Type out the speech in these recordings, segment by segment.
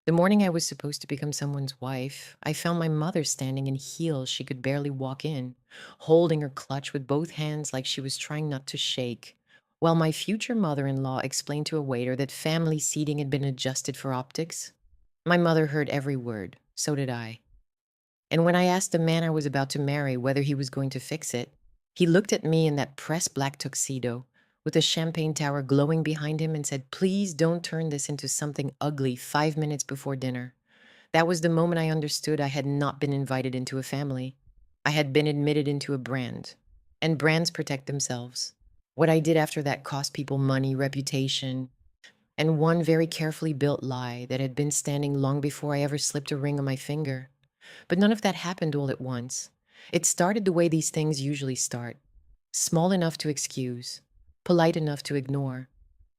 The morning I was supposed to become someone's wife, I found my mother standing in heels she could barely walk in, holding her clutch with both hands like she was trying not to shake, while my future mother in law explained to a waiter that family seating had been adjusted for optics. My mother heard every word, so did I. And when I asked the man I was about to marry whether he was going to fix it, he looked at me in that pressed black tuxedo with a champagne tower glowing behind him and said, "Please don't turn this into something ugly 5 minutes before dinner." That was the moment I understood I had not been invited into a family. I had been admitted into a brand. And brands protect themselves. What I did after that cost people money, reputation, and one very carefully built lie that had been standing long before I ever slipped a ring on my finger. But none of that happened all at once. It started the way these things usually start: small enough to excuse, polite enough to ignore,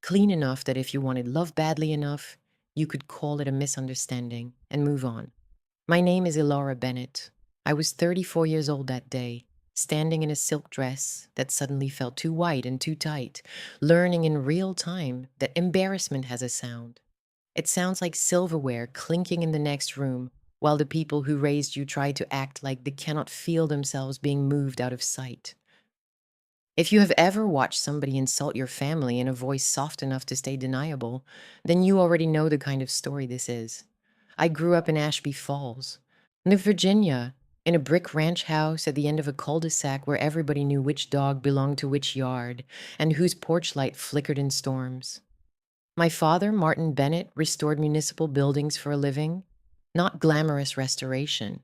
clean enough that if you wanted love badly enough, you could call it a misunderstanding and move on. My name is Elora Bennett. I was 34 years old that day, standing in a silk dress that suddenly felt too white and too tight, learning in real time that embarrassment has a sound. It sounds like silverware clinking in the next room, while the people who raised you try to act like they cannot feel themselves being moved out of sight. If you have ever watched somebody insult your family in a voice soft enough to stay deniable, then you already know the kind of story this is. I grew up in Ashby Falls, New Virginia, in a brick ranch house at the end of a cul-de-sac where everybody knew which dog belonged to which yard and whose porch light flickered in storms. My father, Martin Bennett, restored municipal buildings for a living, not glamorous restoration.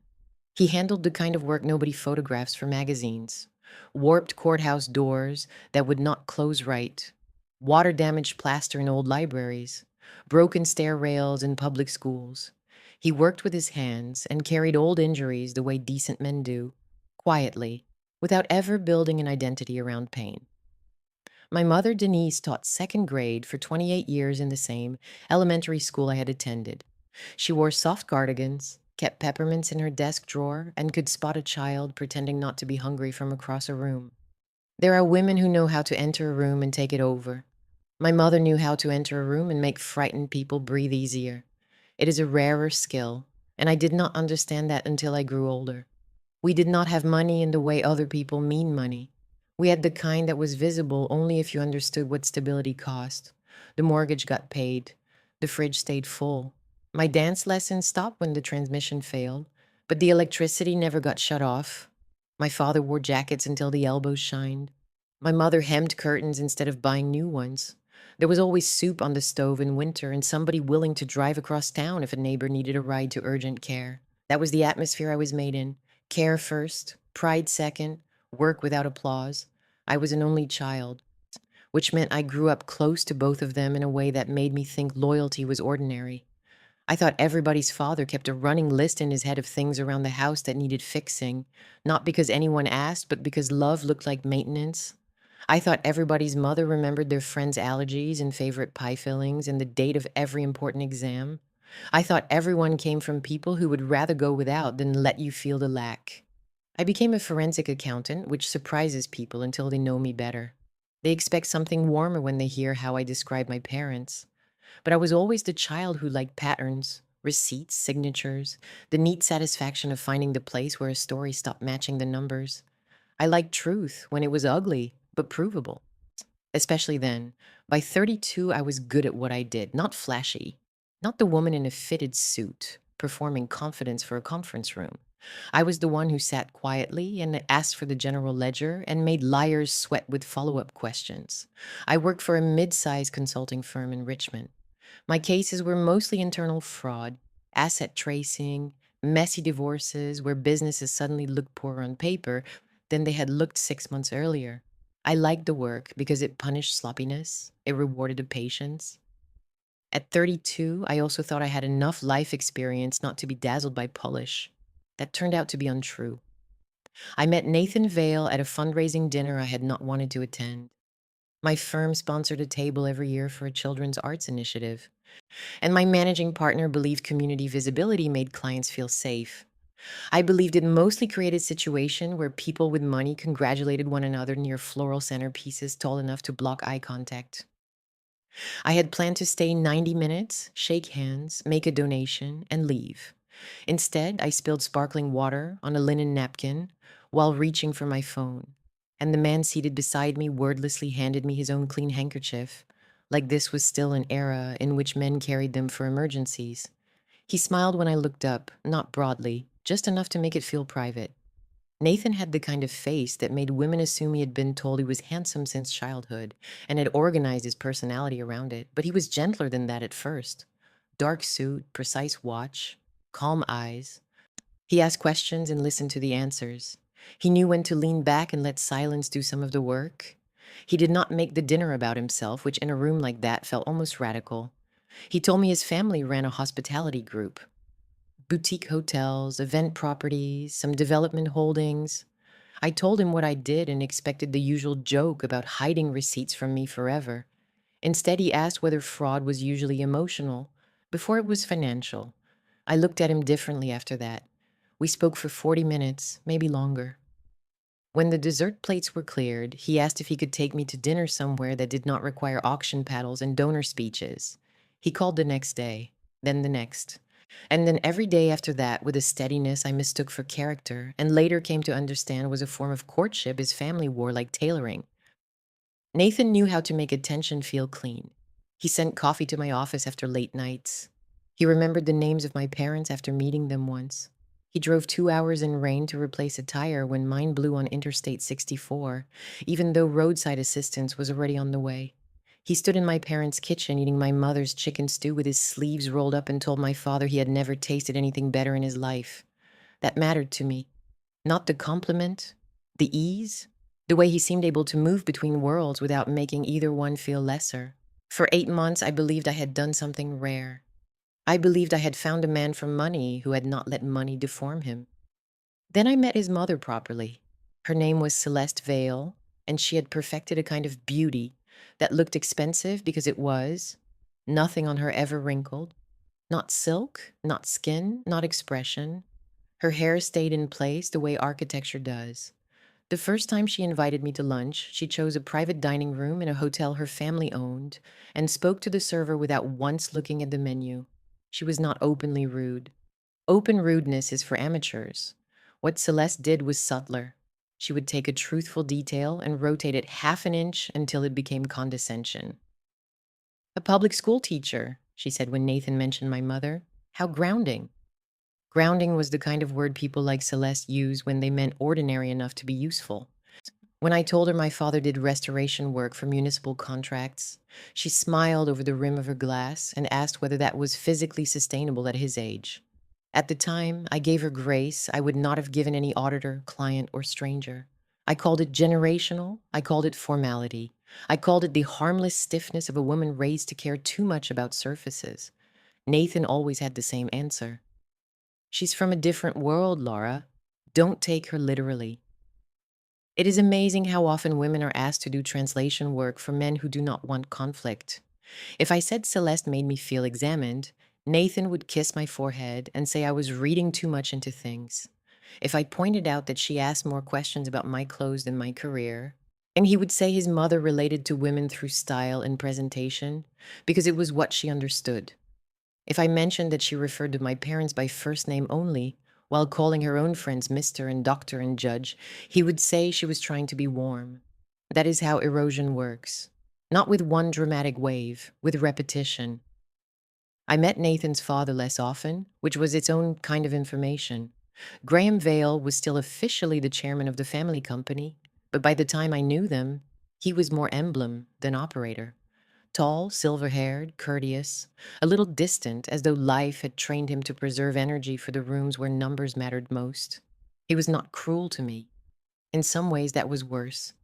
He handled the kind of work nobody photographs for magazines: warped courthouse doors that would not close right, water damaged plaster in old libraries, broken stair rails in public schools. He worked with his hands and carried old injuries the way decent men do, quietly, without ever building an identity around pain. My mother, Denise, taught second grade for 28 years in the same elementary school I had attended. She wore soft cardigans, kept peppermints in her desk drawer, and could spot a child pretending not to be hungry from across a room. There are women who know how to enter a room and take it over. My mother knew how to enter a room and make frightened people breathe easier. It is a rarer skill, and I did not understand that until I grew older. We did not have money in the way other people mean money. We had the kind that was visible only if you understood what stability cost. The mortgage got paid. The fridge stayed full. My dance lessons stopped when the transmission failed, but the electricity never got shut off. My father wore jackets until the elbows shined. My mother hemmed curtains instead of buying new ones. There was always soup on the stove in winter and somebody willing to drive across town if a neighbor needed a ride to urgent care. That was the atmosphere I was made in. Care first, pride second, work without applause. I was an only child, which meant I grew up close to both of them in a way that made me think loyalty was ordinary. I thought everybody's father kept a running list in his head of things around the house that needed fixing, not because anyone asked, but because love looked like maintenance. I thought everybody's mother remembered their friends' allergies and favorite pie fillings and the date of every important exam. I thought everyone came from people who would rather go without than let you feel the lack. I became a forensic accountant, which surprises people until they know me better. They expect something warmer when they hear how I describe my parents. But I was always the child who liked patterns, receipts, signatures, the neat satisfaction of finding the place where a story stopped matching the numbers. I liked truth when it was ugly, but provable. Especially then. By 32, I was good at what I did, not flashy. Not the woman in a fitted suit, performing confidence for a conference room. I was the one who sat quietly and asked for the general ledger and made liars sweat with follow-up questions. I worked for a mid-sized consulting firm in Richmond. My cases were mostly internal fraud, asset tracing, messy divorces where businesses suddenly looked poorer on paper than they had looked 6 months earlier. I liked the work because it punished sloppiness, it rewarded the patience. At 32, I also thought I had enough life experience not to be dazzled by polish. That turned out to be untrue. I met Nathan Vale at a fundraising dinner I had not wanted to attend. My firm sponsored a table every year for a children's arts initiative, and my managing partner believed community visibility made clients feel safe. I believed it mostly created situation where people with money congratulated one another near floral centerpieces tall enough to block eye contact. I had planned to stay 90 minutes, shake hands, make a donation, and leave. Instead, I spilled sparkling water on a linen napkin while reaching for my phone, and the man seated beside me wordlessly handed me his own clean handkerchief, like this was still an era in which men carried them for emergencies. He smiled when I looked up, not broadly, just enough to make it feel private. Nathan had the kind of face that made women assume he had been told he was handsome since childhood and had organized his personality around it, but he was gentler than that at first. Dark suit, precise watch, calm eyes. He asked questions and listened to the answers. He knew when to lean back and let silence do some of the work. He did not make the dinner about himself, which in a room like that felt almost radical. He told me his family ran a hospitality group, boutique hotels, event properties, some development holdings. I told him what I did and expected the usual joke about hiding receipts from me forever. Instead, he asked whether fraud was usually emotional before it was financial. I looked at him differently after that. We spoke for 40 minutes, maybe longer. When the dessert plates were cleared, he asked if he could take me to dinner somewhere that did not require auction paddles and donor speeches. He called the next day, then the next. And then every day after that, with a steadiness I mistook for character, and later came to understand was a form of courtship his family wore like tailoring. Nathan knew how to make attention feel clean. He sent coffee to my office after late nights. He remembered the names of my parents after meeting them once. He drove 2 hours in rain to replace a tire when mine blew on Interstate 64, even though roadside assistance was already on the way. He stood in my parents' kitchen eating my mother's chicken stew with his sleeves rolled up and told my father he had never tasted anything better in his life. That mattered to me. Not the compliment, the ease, the way he seemed able to move between worlds without making either one feel lesser. For 8 months, I believed I had done something rare. I believed I had found a man for money who had not let money deform him. Then I met his mother properly. Her name was Celeste Vale, and she had perfected a kind of beauty that looked expensive because it was. Nothing on her ever wrinkled. Not silk, not skin, not expression. Her hair stayed in place the way architecture does. The first time she invited me to lunch, she chose a private dining room in a hotel her family owned and spoke to the server without once looking at the menu. She was not openly rude. Open rudeness is for amateurs. What Celeste did was subtler. She would take a truthful detail and rotate it half an inch until it became condescension. A public school teacher, she said when Nathan mentioned my mother. How grounding. Grounding was the kind of word people like Celeste use when they meant ordinary enough to be useful. When I told her my father did restoration work for municipal contracts, she smiled over the rim of her glass and asked whether that was physically sustainable at his age. At the time, I gave her grace I would not have given any auditor, client, or stranger. I called it generational. I called it formality. I called it the harmless stiffness of a woman raised to care too much about surfaces. Nathan always had the same answer. She's from a different world, Laura. Don't take her literally. It is amazing how often women are asked to do translation work for men who do not want conflict. If I said Celeste made me feel examined, Nathan would kiss my forehead and say I was reading too much into things. If I pointed out that she asked more questions about my clothes than my career, and he would say his mother related to women through style and presentation because it was what she understood. If I mentioned that she referred to my parents by first name only, while calling her own friends Mr. and Doctor and Judge, he would say she was trying to be warm. That is how erosion works. Not with one dramatic wave, with repetition. I met Nathan's father less often, which was its own kind of information. Graham Vale was still officially the chairman of the family company, but by the time I knew them, he was more emblem than operator. Tall, silver-haired, courteous, a little distant, as though life had trained him to preserve energy for the rooms where numbers mattered most. He was not cruel to me. In some ways, that was worse.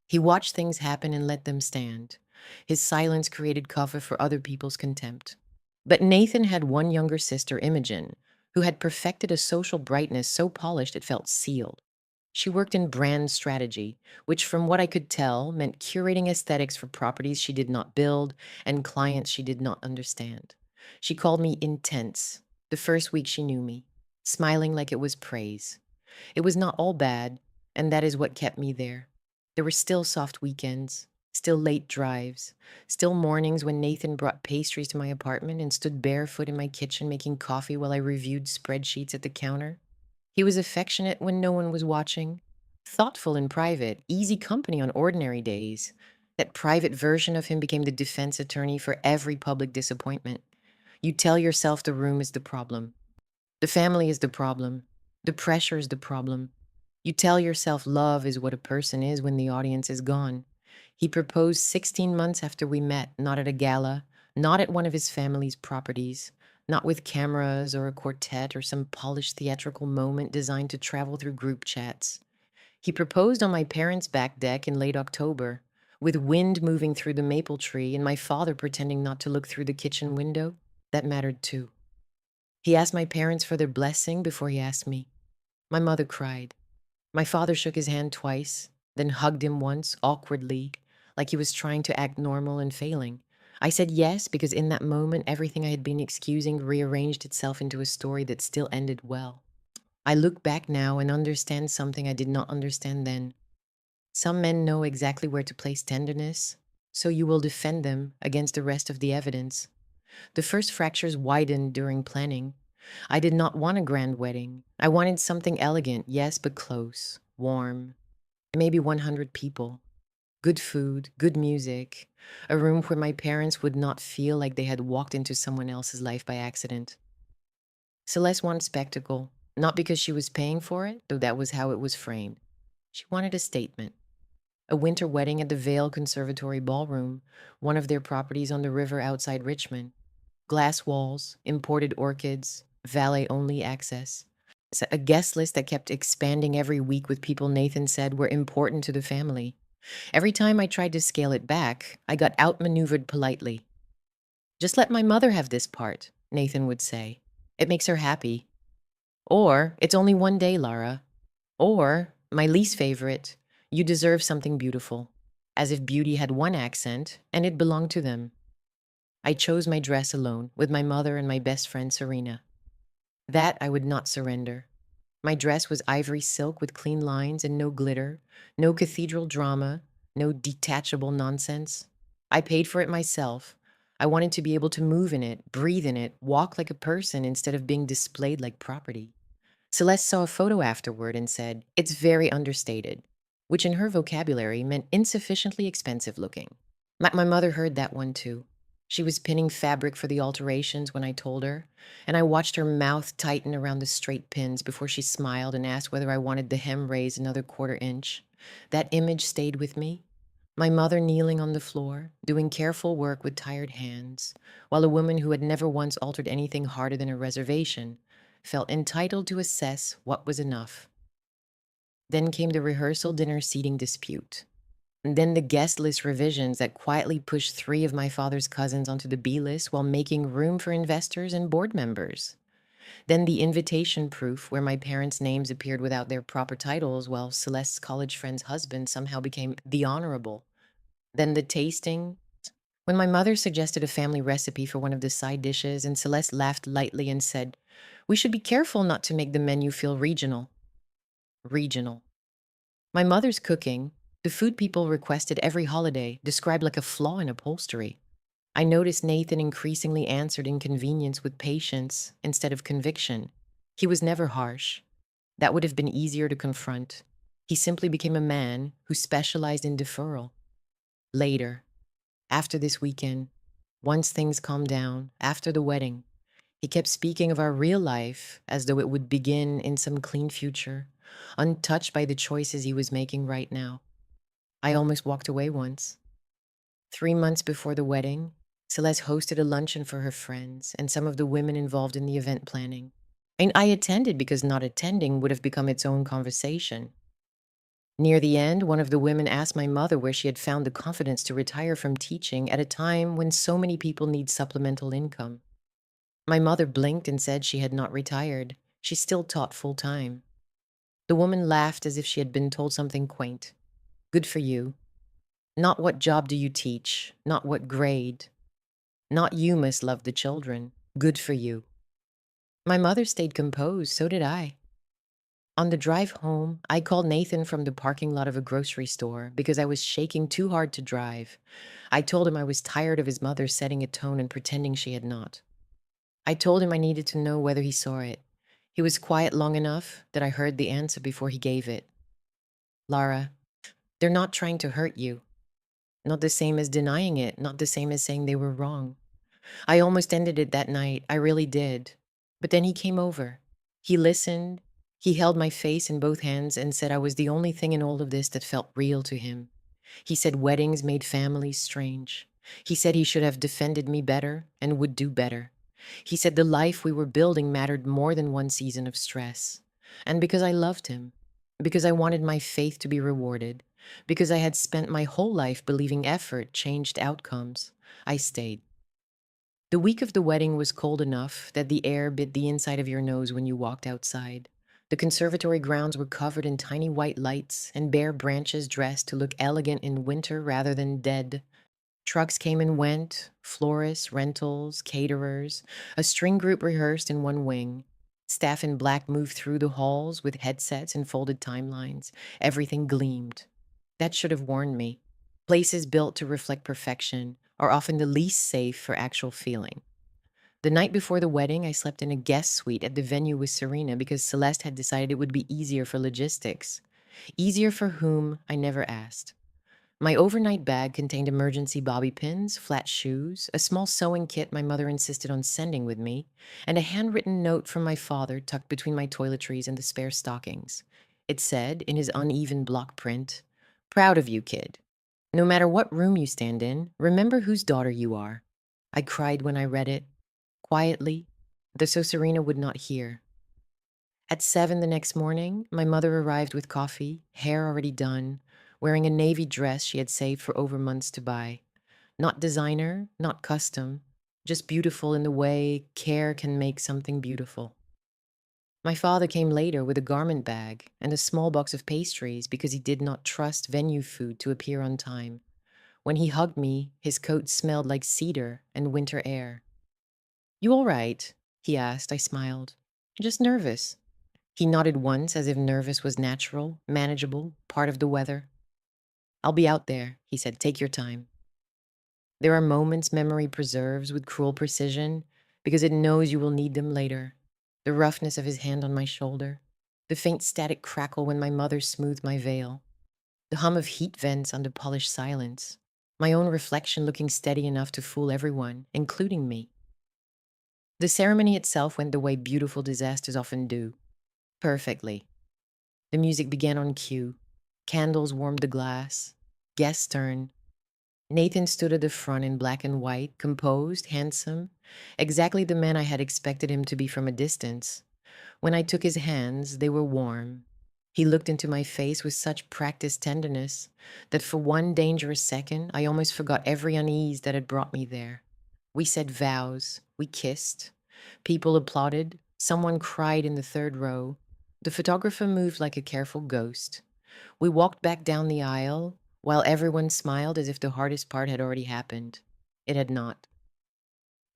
He watched things happen and let them stand. His silence created cover for other people's contempt. But Nathan had one younger sister, Imogen, who had perfected a social brightness so polished it felt sealed. She worked in brand strategy, which, from what I could tell, meant curating aesthetics for properties she did not build and clients she did not understand. She called me intense the first week she knew me, smiling like it was praise. It was not all bad, and that is what kept me there. There were still soft weekends, Still late drives. Still mornings when Nathan brought pastries to my apartment and stood barefoot in my kitchen making coffee while I reviewed spreadsheets at the counter. He was affectionate when no one was watching, thoughtful in private, easy company on ordinary days. That private version of him became the defense attorney for every public disappointment. You tell yourself the room is the problem. The family is the problem. The pressure is the problem. You tell yourself love is what a person is when the audience is gone. He proposed 16 months after we met, not at a gala, not at one of his family's properties, not with cameras or a quartet or some polished theatrical moment designed to travel through group chats. He proposed on my parents' back deck in late October, with wind moving through the maple tree and my father pretending not to look through the kitchen window. That mattered too. He asked my parents for their blessing before he asked me. My mother cried. My father shook his hand twice, then hugged him once, awkwardly, like he was trying to act normal and failing. I said yes because in that moment, everything I had been excusing rearranged itself into a story that still ended well. I look back now and understand something I did not understand then. Some men know exactly where to place tenderness, so you will defend them against the rest of the evidence. The first fractures widened during planning. I did not want a grand wedding. I wanted something elegant, yes, but close, warm, maybe 100 people. Good food, good music, a room where my parents would not feel like they had walked into someone else's life by accident. Celeste wanted spectacle, not because she was paying for it, though that was how it was framed. She wanted a statement. A winter wedding at the Vale Conservatory Ballroom, one of their properties on the river outside Richmond. Glass walls, imported orchids, valet only access. A guest list that kept expanding every week with people Nathan said were important to the family. Every time I tried to scale it back, I got outmaneuvered politely. Just let my mother have this part, Nathan would say. It makes her happy. Or, it's only one day, Lara. Or, my least favorite, you deserve something beautiful. As if beauty had one accent and it belonged to them. I chose my dress alone with my mother and my best friend Serena. That I would not surrender. My dress was ivory silk with clean lines and no glitter, no cathedral drama, no detachable nonsense. I paid for it myself. I wanted to be able to move in it, breathe in it, walk like a person instead of being displayed like property. Celeste saw a photo afterward and said, "It's very understated," which in her vocabulary meant insufficiently expensive looking. My mother heard that one too. She was pinning fabric for the alterations when I told her, and I watched her mouth tighten around the straight pins before she smiled and asked whether I wanted the hem raised another quarter inch. That image stayed with me. My mother kneeling on the floor, doing careful work with tired hands, while a woman who had never once altered anything harder than a reservation felt entitled to assess what was enough. Then came the rehearsal dinner seating dispute. And then the guest list revisions that quietly pushed 3 of my father's cousins onto the B list while making room for investors and board members. Then the invitation proof where my parents' names appeared without their proper titles while Celeste's college friend's husband somehow became the honorable. Then the tasting. When my mother suggested a family recipe for one of the side dishes and Celeste laughed lightly and said, "We should be careful not to make the menu feel regional." Regional. My mother's cooking, the food people requested every holiday, described like a flaw in upholstery. I noticed Nathan increasingly answered inconvenience with patience instead of conviction. He was never harsh. That would have been easier to confront. He simply became a man who specialized in deferral. Later, after this weekend, once things calmed down, after the wedding, he kept speaking of our real life as though it would begin in some clean future, untouched by the choices he was making right now. I almost walked away once. 3 months before the wedding, Celeste hosted a luncheon for her friends and some of the women involved in the event planning. And I attended because not attending would have become its own conversation. Near the end, one of the women asked my mother where she had found the confidence to retire from teaching at a time when so many people need supplemental income. My mother blinked and said she had not retired. She still taught full time. The woman laughed as if she had been told something quaint. "Good for you. Not what job do you teach, not what grade. Not you must love the children. Good for you." My mother stayed composed, so did I. On the drive home, I called Nathan from the parking lot of a grocery store because I was shaking too hard to drive. I told him I was tired of his mother setting a tone and pretending she had not. I told him I needed to know whether he saw it. He was quiet long enough that I heard the answer before he gave it. Lara, they're not trying to hurt you. Not the same as denying it, not the same as saying they were wrong. I almost ended it that night. I really did. But then he came over. He listened. He held my face in both hands and said I was the only thing in all of this that felt real to him. He said weddings made families strange. He said he should have defended me better and would do better. He said the life we were building mattered more than one season of stress. And because I loved him, because I wanted my faith to be rewarded, because I had spent my whole life believing effort changed outcomes, I stayed. The week of the wedding was cold enough that the air bit the inside of your nose when you walked outside. The conservatory grounds were covered in tiny white lights and bare branches dressed to look elegant in winter rather than dead. Trucks came and went, florists, rentals, caterers. A string group rehearsed in one wing. Staff in black moved through the halls with headsets and folded timelines. Everything gleamed. That should have warned me. Places built to reflect perfection are often the least safe for actual feeling. The night before the wedding, I slept in a guest suite at the venue with Serena because Celeste had decided it would be easier for logistics. Easier for whom, I never asked. My overnight bag contained emergency bobby pins, flat shoes, a small sewing kit my mother insisted on sending with me, and a handwritten note from my father tucked between my toiletries and the spare stockings. It said, in his uneven block print, "Proud of you, kid. No matter what room you stand in, remember whose daughter you are." I cried when I read it, quietly, though so Serena would not hear. At 7 the next morning, my mother arrived with coffee, hair already done, wearing a navy dress she had saved for over months to buy. Not designer, not custom, just beautiful in the way care can make something beautiful. My father came later with a garment bag and a small box of pastries because he did not trust venue food to appear on time. When he hugged me, his coat smelled like cedar and winter air. "You all right?" he asked. I smiled. "Just nervous." He nodded once as if nervous was natural, manageable, part of the weather. "I'll be out there," he said. "Take your time." There are moments memory preserves with cruel precision because it knows you will need them later. The roughness of his hand on my shoulder, the faint static crackle when my mother smoothed my veil, the hum of heat vents under polished silence, my own reflection looking steady enough to fool everyone, including me. The ceremony itself went the way beautiful disasters often do. Perfectly. The music began on cue. Candles warmed the glass. Guests turned. Nathan stood at the front in black and white, composed, handsome, exactly the man I had expected him to be from a distance. When I took his hands, they were warm. He looked into my face with such practiced tenderness that for one dangerous second, I almost forgot every unease that had brought me there. We said vows. We kissed. People applauded. Someone cried in the third row. The photographer moved like a careful ghost. We walked back down the aisle while everyone smiled as if the hardest part had already happened. It had not.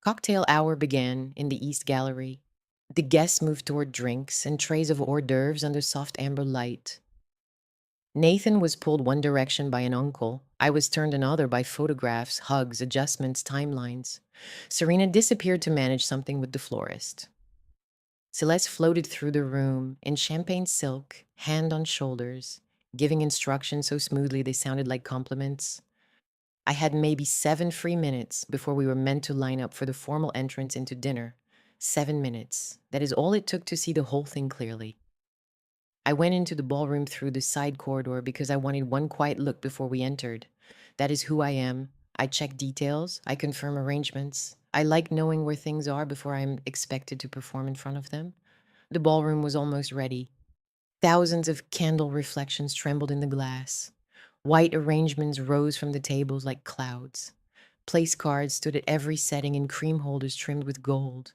Cocktail hour began in the East Gallery. The guests moved toward drinks and trays of hors d'oeuvres under soft amber light. Nathan was pulled one direction by an uncle. I was turned another by photographs, hugs, adjustments, timelines. Serena disappeared to manage something with the florist. Celeste floated through the room in champagne silk, hand on shoulders, giving instructions so smoothly they sounded like compliments. I had maybe 7 free minutes before we were meant to line up for the formal entrance into dinner. 7 minutes. That is all it took to see the whole thing clearly. I went into the ballroom through the side corridor because I wanted one quiet look before we entered. That is who I am. I check details. I confirm arrangements. I like knowing where things are before I'm expected to perform in front of them. The ballroom was almost ready. Thousands of candle reflections trembled in the glass. White arrangements rose from the tables like clouds. Place cards stood at every setting in cream holders trimmed with gold.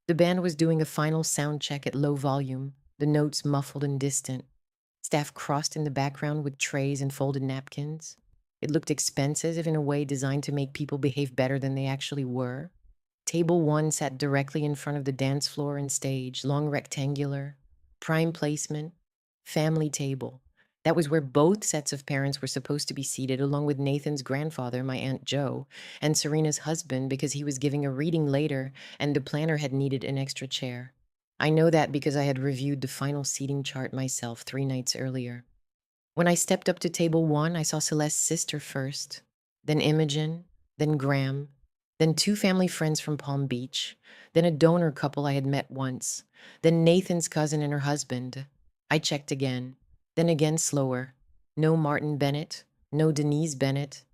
The band was doing a final sound check at low volume, the notes muffled and distant. Staff crossed in the background with trays and folded napkins. It looked expensive in a way designed to make people behave better than they actually were. Table 1 sat directly in front of the dance floor and stage, long rectangular, prime placement, family table. That was where both sets of parents were supposed to be seated, along with Nathan's grandfather, my Aunt Joe, and Serena's husband because he was giving a reading later and the planner had needed an extra chair. I know that because I had reviewed the final seating chart myself 3 nights earlier. When I stepped up to table one, I saw Celeste's sister first, then Imogen, then Graham, then two family friends from Palm Beach, then a donor couple I had met once, then Nathan's cousin and her husband. I checked again, then again slower. No Martin Bennett, no Denise Bennett.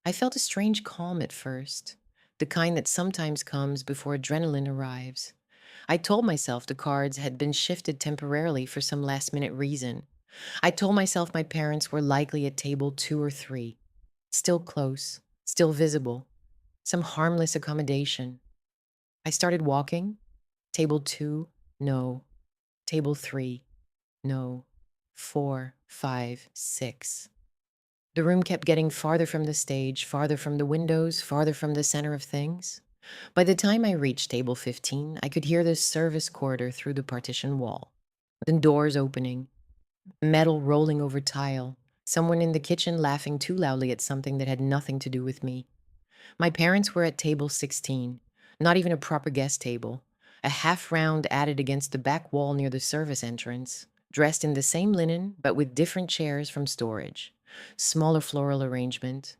I felt a strange calm at first, the kind that sometimes comes before adrenaline arrives. I told myself the cards had been shifted temporarily for some last minute reason. I told myself my parents were likely at table 2 or 3, still close, still visible, some harmless accommodation. I started walking. Table 2, no. Table 3, no. 4, 5, 6. The room kept getting farther from the stage, farther from the windows, farther from the center of things. By the time I reached table 15, I could hear the service corridor through the partition wall. The doors opening, metal rolling over tile, someone in the kitchen laughing too loudly at something that had nothing to do with me. My parents were at table 16, not even a proper guest table, a half round added against the back wall near the service entrance, dressed in the same linen but with different chairs from storage, smaller floral arrangement,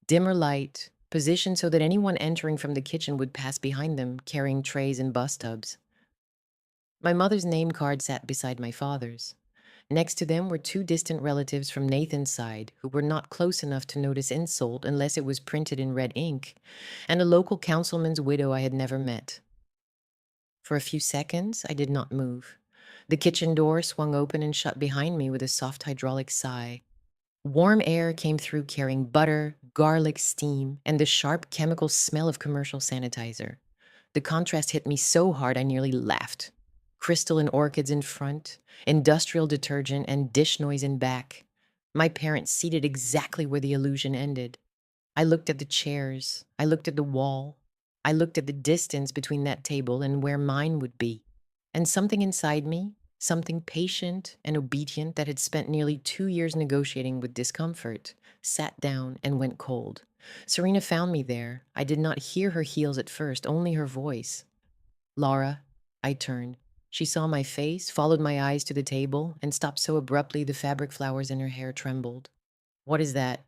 dimmer light, positioned so that anyone entering from the kitchen would pass behind them carrying trays and bus tubs. My mother's name card sat beside my father's. Next to them were two distant relatives from Nathan's side who were not close enough to notice insult unless it was printed in red ink, and a local councilman's widow I had never met. For a few seconds, I did not move. The kitchen door swung open and shut behind me with a soft hydraulic sigh. Warm air came through carrying butter, garlic, steam, and the sharp chemical smell of commercial sanitizer. The contrast hit me so hard I nearly laughed. Crystal and orchids in front, industrial detergent, and dish noise in back. My parents seated exactly where the illusion ended. I looked at the chairs. I looked at the wall. I looked at the distance between that table and where mine would be. And something inside me, something patient and obedient that had spent nearly 2 years negotiating with discomfort, sat down and went cold. Serena found me there. I did not hear her heels at first, only her voice. Laura, I turned. She saw my face, followed my eyes to the table, and stopped so abruptly the fabric flowers in her hair trembled. What is that?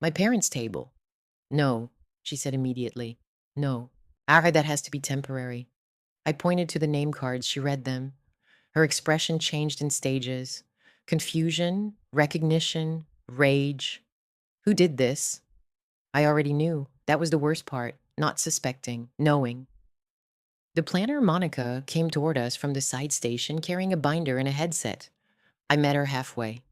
My parents' table. No, she said immediately. No. Ara, that has to be temporary. I pointed to the name cards. She read them. Her expression changed in stages. Confusion, recognition, rage. Who did this? I already knew. That was the worst part. Not suspecting, knowing. The planner, Monica, came toward us from the side station carrying a binder and a headset. I met her halfway.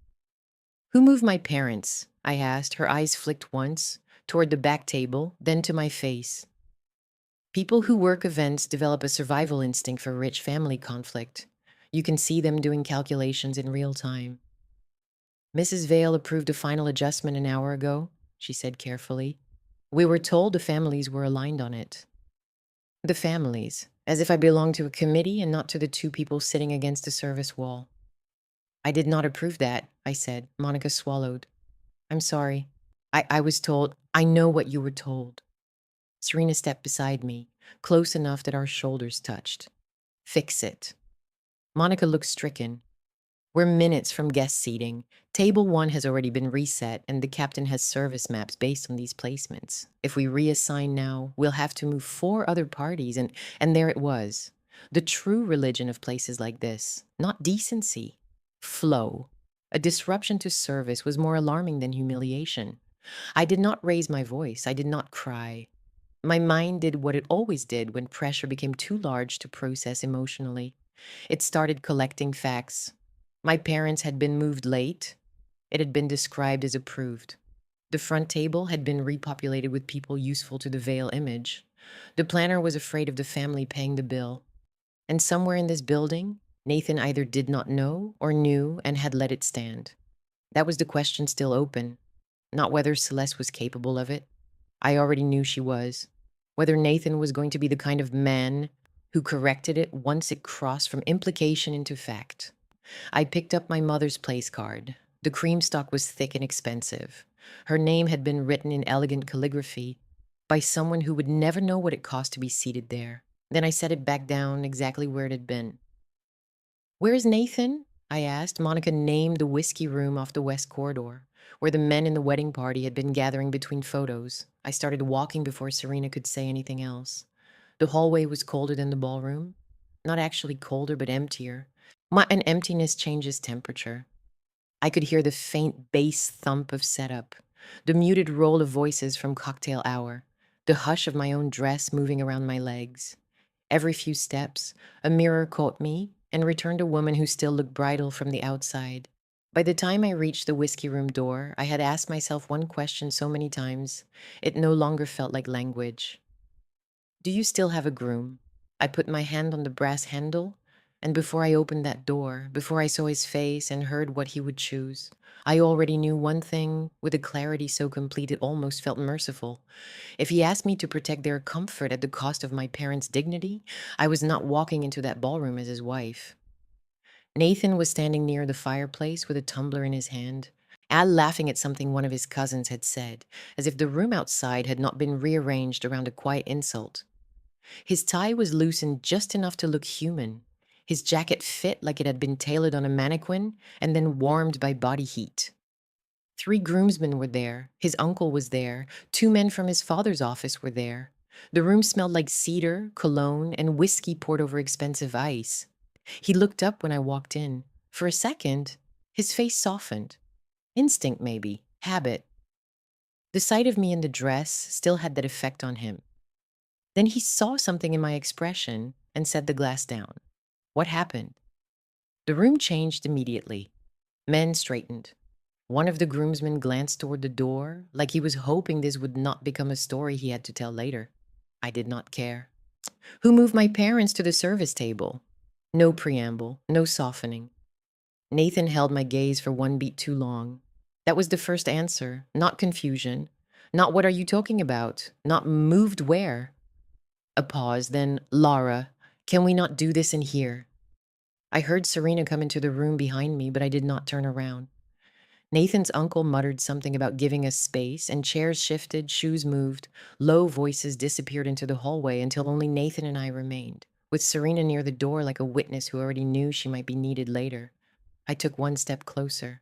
Who moved my parents? I asked. Her eyes flicked once, toward the back table, then to my face. People who work events develop a survival instinct for rich family conflict. You can see them doing calculations in real time. Mrs. Vale approved a final adjustment an hour ago, she said carefully. We were told the families were aligned on it. The families, as if I belonged to a committee and not to the two people sitting against the service wall. I did not approve that, I said. Monica swallowed. I'm sorry. I was told. I know what you were told. Serena stepped beside me, close enough that our shoulders touched. Fix it. Monica looked stricken. We're minutes from guest seating. Table 1 has already been reset, and the captain has service maps based on these placements. If we reassign now, we'll have to move 4 other parties, and there it was. The true religion of places like this. Not decency. Flow. A disruption to service was more alarming than humiliation. I did not raise my voice. I did not cry. My mind did what it always did when pressure became too large to process emotionally. It started collecting facts. My parents had been moved late. It had been described as approved. The front table had been repopulated with people useful to the Vale image. The planner was afraid of the family paying the bill. And somewhere in this building, Nathan either did not know or knew and had let it stand. That was the question still open. Not whether Celeste was capable of it. I already knew she was. Whether Nathan was going to be the kind of man who corrected it once it crossed from implication into fact. I picked up my mother's place card. The cream stock was thick and expensive. Her name had been written in elegant calligraphy by someone who would never know what it cost to be seated there. Then I set it back down exactly where it had been. "Where's Nathan?" I asked. Monica named the whiskey room off the west corridor, where the men in the wedding party had been gathering between photos. I started walking before Serena could say anything else. The hallway was colder than the ballroom. Not actually colder, but emptier. An emptiness changes temperature. I could hear the faint bass thump of setup, the muted roll of voices from cocktail hour, the hush of my own dress moving around my legs. Every few steps, a mirror caught me and returned a woman who still looked bridal from the outside. By the time I reached the whiskey room door, I had asked myself one question so many times, it no longer felt like language. "Do you still have a groom?" I put my hand on the brass handle, and before I opened that door, before I saw his face and heard what he would choose, I already knew one thing with a clarity so complete it almost felt merciful. If he asked me to protect their comfort at the cost of my parents' dignity, I was not walking into that ballroom as his wife. Nathan was standing near the fireplace with a tumbler in his hand, Al laughing at something one of his cousins had said, as if the room outside had not been rearranged around a quiet insult. His tie was loosened just enough to look human. His jacket fit like it had been tailored on a mannequin and then warmed by body heat. Three groomsmen were there. His uncle was there. Two men from his father's office were there. The room smelled like cedar, cologne, and whiskey poured over expensive ice. He looked up when I walked in. For a second, his face softened. Instinct, maybe. Habit. The sight of me in the dress still had that effect on him. Then he saw something in my expression and set the glass down. What happened? The room changed immediately. Men straightened. One of the groomsmen glanced toward the door, like he was hoping this would not become a story he had to tell later. I did not care. "Who moved my parents to the service table?" No preamble, no softening. Nathan held my gaze for one beat too long. That was the first answer, not confusion. Not "what are you talking about?" Not "moved where?" A pause, then "Laura, can we not do this in here?" I heard Serena come into the room behind me, but I did not turn around. Nathan's uncle muttered something about giving us space, and chairs shifted, shoes moved, low voices disappeared into the hallway until only Nathan and I remained, with Serena near the door like a witness who already knew she might be needed later. I took one step closer.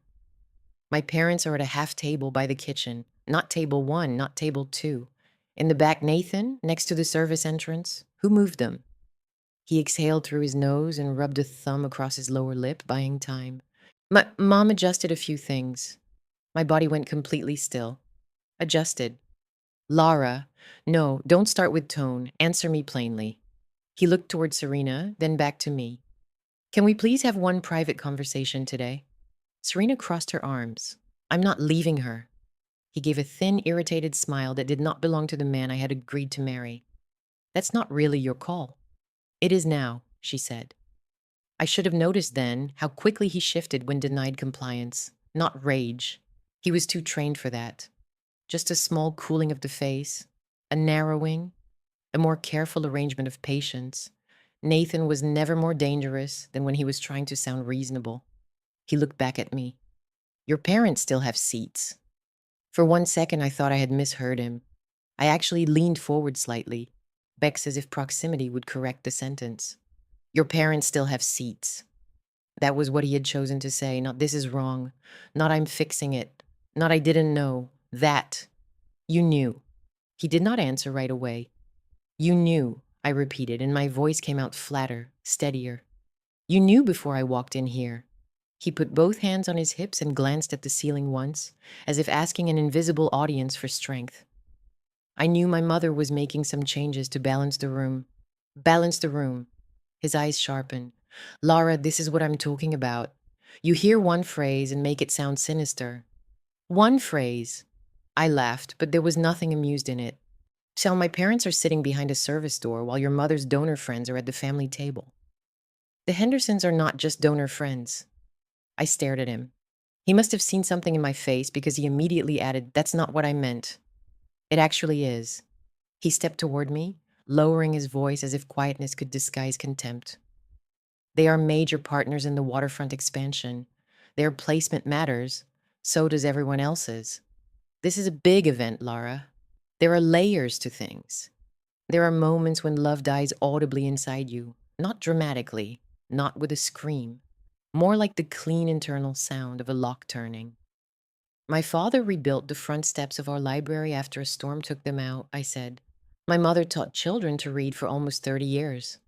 My parents are at a half table by the kitchen, not table one, not table two. In the back, Nathan, next to the service entrance. Who moved them? He exhaled through his nose and rubbed a thumb across his lower lip, buying time. My mom adjusted a few things. My body went completely still. Adjusted. "Lara, no, don't start with tone. Answer me plainly." He looked toward Serena, then back to me. "Can we please have one private conversation today?" Serena crossed her arms. "I'm not leaving her." He gave a thin, irritated smile that did not belong to the man I had agreed to marry. "That's not really your call." "It is now," she said. I should have noticed then how quickly he shifted when denied compliance. Not rage. He was too trained for that. Just a small cooling of the face, a narrowing, a more careful arrangement of patience. Nathan was never more dangerous than when he was trying to sound reasonable. He looked back at me. "Your parents still have seats." For one second, I thought I had misheard him. I actually leaned forward slightly, vexed as if proximity would correct the sentence. "Your parents still have seats." That was what he had chosen to say, not "this is wrong," not "I'm fixing it," not "I didn't know." That. "You knew." He did not answer right away. "You knew," I repeated, and my voice came out flatter, steadier. "You knew before I walked in here." He put both hands on his hips and glanced at the ceiling once, as if asking an invisible audience for strength. "I knew my mother was making some changes to balance the room." Balance the room. His eyes sharpened. "Lara, this is what I'm talking about. You hear one phrase and make it sound sinister. One phrase." I laughed, but there was nothing amused in it. "So my parents are sitting behind a service door while your mother's donor friends are at the family table." "The Hendersons are not just donor friends." I stared at him. He must have seen something in my face because he immediately added, "That's not what I meant." "It actually is." He stepped toward me, lowering his voice as if quietness could disguise contempt. They are major partners in the waterfront expansion. Their placement matters. So does everyone else's. This is a big event, Lara. There are layers to things. There are moments when love dies audibly inside you, not dramatically, not with a scream, more like the clean internal sound of a lock turning. My father rebuilt the front steps of our library after a storm took them out, I said. My mother taught children to read for almost 30 years.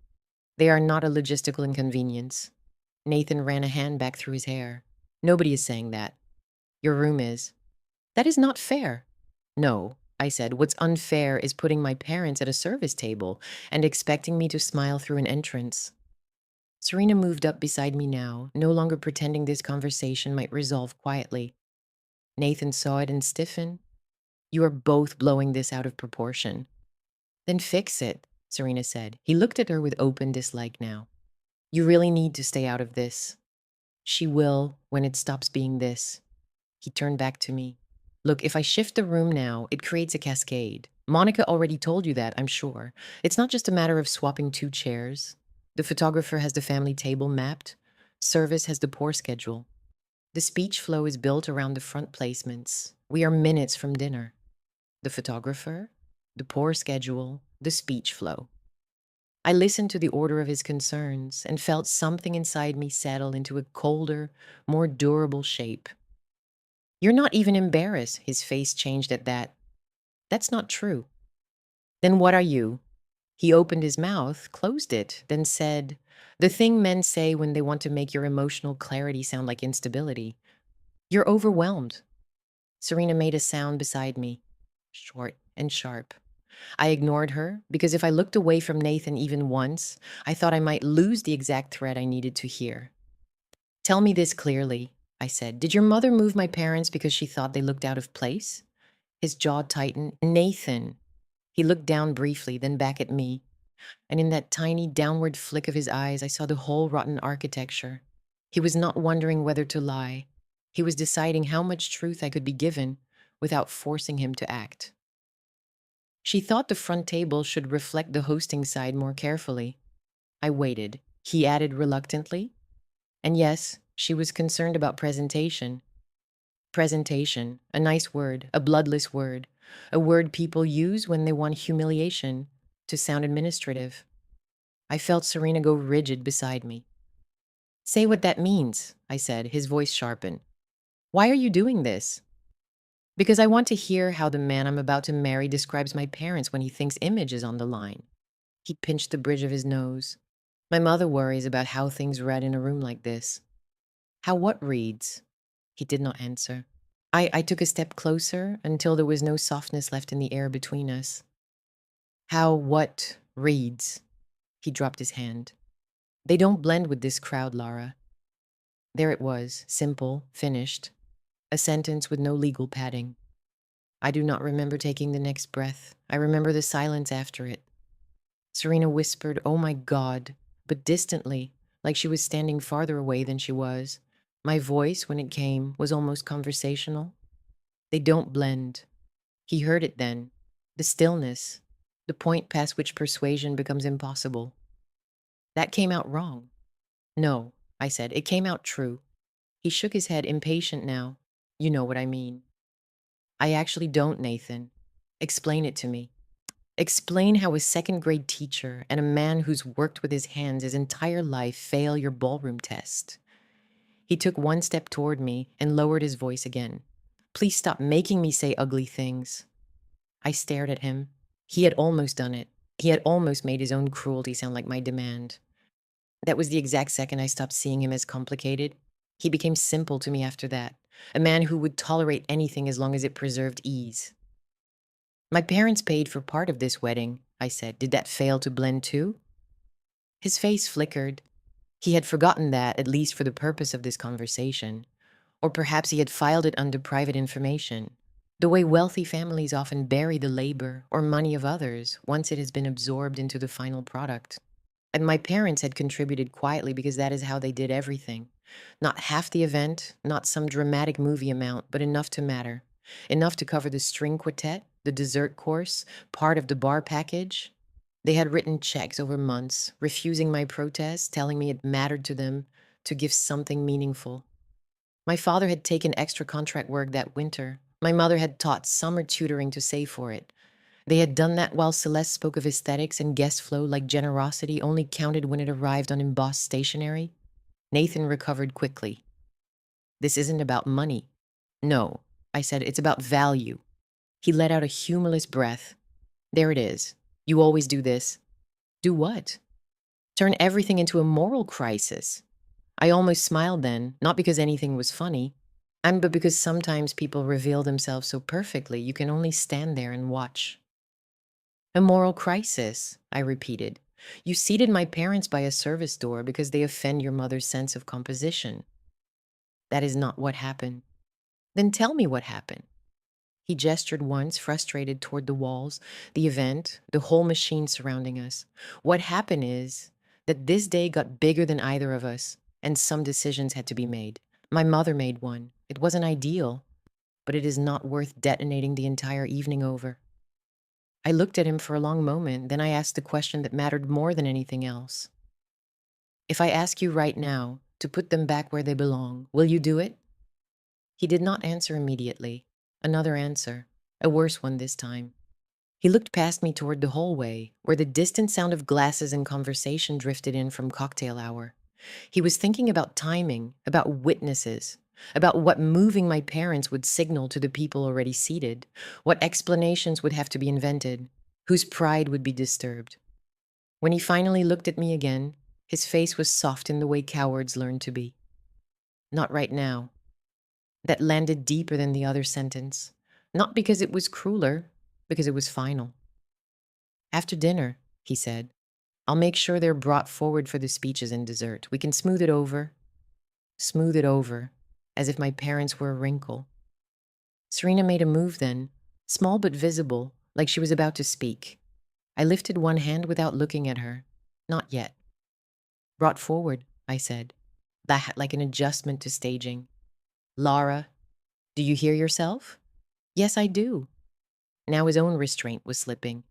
They are not a logistical inconvenience. Nathan ran a hand back through his hair. Nobody is saying that. Your room is. That is not fair. No, I said. What's unfair is putting my parents at a service table and expecting me to smile through an entrance. Serena moved up beside me now, no longer pretending this conversation might resolve quietly. Nathan saw it and stiffened. You are both blowing this out of proportion. Then fix it, Serena said. He looked at her with open dislike now. You really need to stay out of this. She will when it stops being this. He turned back to me. Look, if I shift the room now, it creates a cascade. Monica already told you that, I'm sure. It's not just a matter of swapping 2 chairs. The photographer has the family table mapped. Service has the pour schedule. The speech flow is built around the front placements. We are minutes from dinner. The photographer, the pour schedule, the speech flow. I listened to the order of his concerns and felt something inside me settle into a colder, more durable shape. You're not even embarrassed, his face changed at that. That's not true. Then what are you? He opened his mouth, closed it, then said, the thing men say when they want to make your emotional clarity sound like instability. You're overwhelmed. Serena made a sound beside me, short and sharp. I ignored her because if I looked away from Nathan even once, I thought I might lose the exact thread I needed to hear. Tell me this clearly, I said. Did your mother move my parents because she thought they looked out of place? His jaw tightened. Nathan. He looked down briefly, then back at me. And in that tiny downward flick of his eyes, I saw the whole rotten architecture. He was not wondering whether to lie. He was deciding how much truth I could be given without forcing him to act. She thought the front table should reflect the hosting side more carefully. I waited. He added reluctantly. And yes, she was concerned about presentation. Presentation, a nice word, a bloodless word, a word people use when they want humiliation to sound administrative. I felt Serena go rigid beside me. Say what that means, I said, his voice sharpened. Why are you doing this? Because I want to hear how the man I'm about to marry describes my parents when he thinks image is on the line. He pinched the bridge of his nose. My mother worries about how things read in a room like this. How what reads? He did not answer. I took a step closer until there was no softness left in the air between us. How what reads? He dropped his hand. They don't blend with this crowd, Lara. There it was, simple, finished. A sentence with no legal padding. I do not remember taking the next breath. I remember the silence after it. Serena whispered, "Oh my God," but distantly, like she was standing farther away than she was. My voice, when it came, was almost conversational. They don't blend. He heard it then. The stillness. The point past which persuasion becomes impossible. That came out wrong. No, I said. It came out true. He shook his head, impatient now. You know what I mean. I actually don't, Nathan. Explain it to me. Explain how a second-grade teacher and a man who's worked with his hands his entire life fail your ballroom test. He took one step toward me and lowered his voice again. Please stop making me say ugly things. I stared at him. He had almost done it. He had almost made his own cruelty sound like my demand. That was the exact second I stopped seeing him as complicated. He became simple to me after that, a man who would tolerate anything as long as it preserved ease. My parents paid for part of this wedding, I said. Did that fail to blend too? His face flickered. He had forgotten that, at least for the purpose of this conversation. Or perhaps he had filed it under private information, the way wealthy families often bury the labor or money of others once it has been absorbed into the final product. And my parents had contributed quietly because that is how they did everything. Not half the event, not some dramatic movie amount, but enough to matter. Enough to cover the string quartet, the dessert course, part of the bar package. They had written checks over months, refusing my protest, telling me it mattered to them to give something meaningful. My father had taken extra contract work that winter. My mother had taught summer tutoring to save for it. They had done that while Celeste spoke of aesthetics and guest flow like generosity only counted when it arrived on embossed stationery. Nathan recovered quickly. This isn't about money. No, I said, it's about value. He let out a humorless breath. There it is. You always do this. Do what? Turn everything into a moral crisis. I almost smiled then, not because anything was funny, but because sometimes people reveal themselves so perfectly you can only stand there and watch. A moral crisis, I repeated. You seated my parents by a service door because they offend your mother's sense of composition. That is not what happened. Then tell me what happened. He gestured once, frustrated toward the walls, the event, the whole machine surrounding us. What happened is that this day got bigger than either of us, and some decisions had to be made. My mother made one. It wasn't ideal, but it is not worth detonating the entire evening over. I looked at him for a long moment, then I asked the question that mattered more than anything else. If I ask you right now to put them back where they belong, will you do it? He did not answer immediately. Another answer, a worse one this time. He looked past me toward the hallway, where the distant sound of glasses and conversation drifted in from cocktail hour. He was thinking about timing, about witnesses, about what moving my parents would signal to the people already seated, what explanations would have to be invented, whose pride would be disturbed. When he finally looked at me again, his face was soft in the way cowards learn to be. Not right now. That landed deeper than the other sentence. Not because it was crueler, because it was final. After dinner, he said, I'll make sure they're brought forward for the speeches and dessert. We can smooth it over, as if my parents were a wrinkle. Serena made a move then, small but visible, like she was about to speak. I lifted one hand without looking at her. Not yet. Brought forward, I said, that like an adjustment to staging. Lara, do you hear yourself? Yes, I do. Now his own restraint was slipping.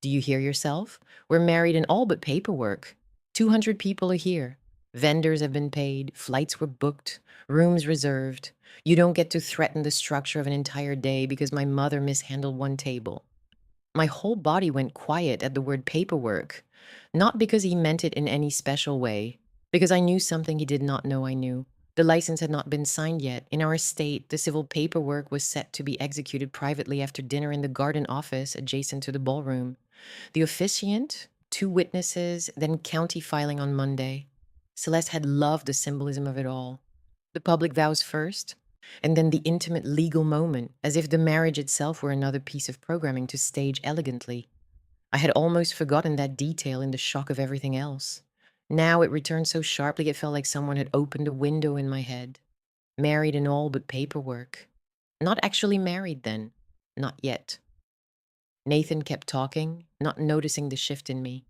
Do you hear yourself? We're married in all but paperwork. 200 people are here. Vendors have been paid. Flights were booked. Rooms reserved. You don't get to threaten the structure of an entire day because my mother mishandled one table. My whole body went quiet at the word paperwork. Not because he meant it in any special way, because I knew something he did not know I knew. The license had not been signed yet. In our estate, the civil paperwork was set to be executed privately after dinner in the garden office adjacent to the ballroom. The officiant, 2 witnesses, then county filing on Monday. Celeste had loved the symbolism of it all. The public vows first, and then the intimate legal moment, as if the marriage itself were another piece of programming to stage elegantly. I had almost forgotten that detail in the shock of everything else. Now it returned so sharply it felt like someone had opened a window in my head. Married in all but paperwork. Not actually married then. Not yet. Nathan kept talking, not noticing the shift in me.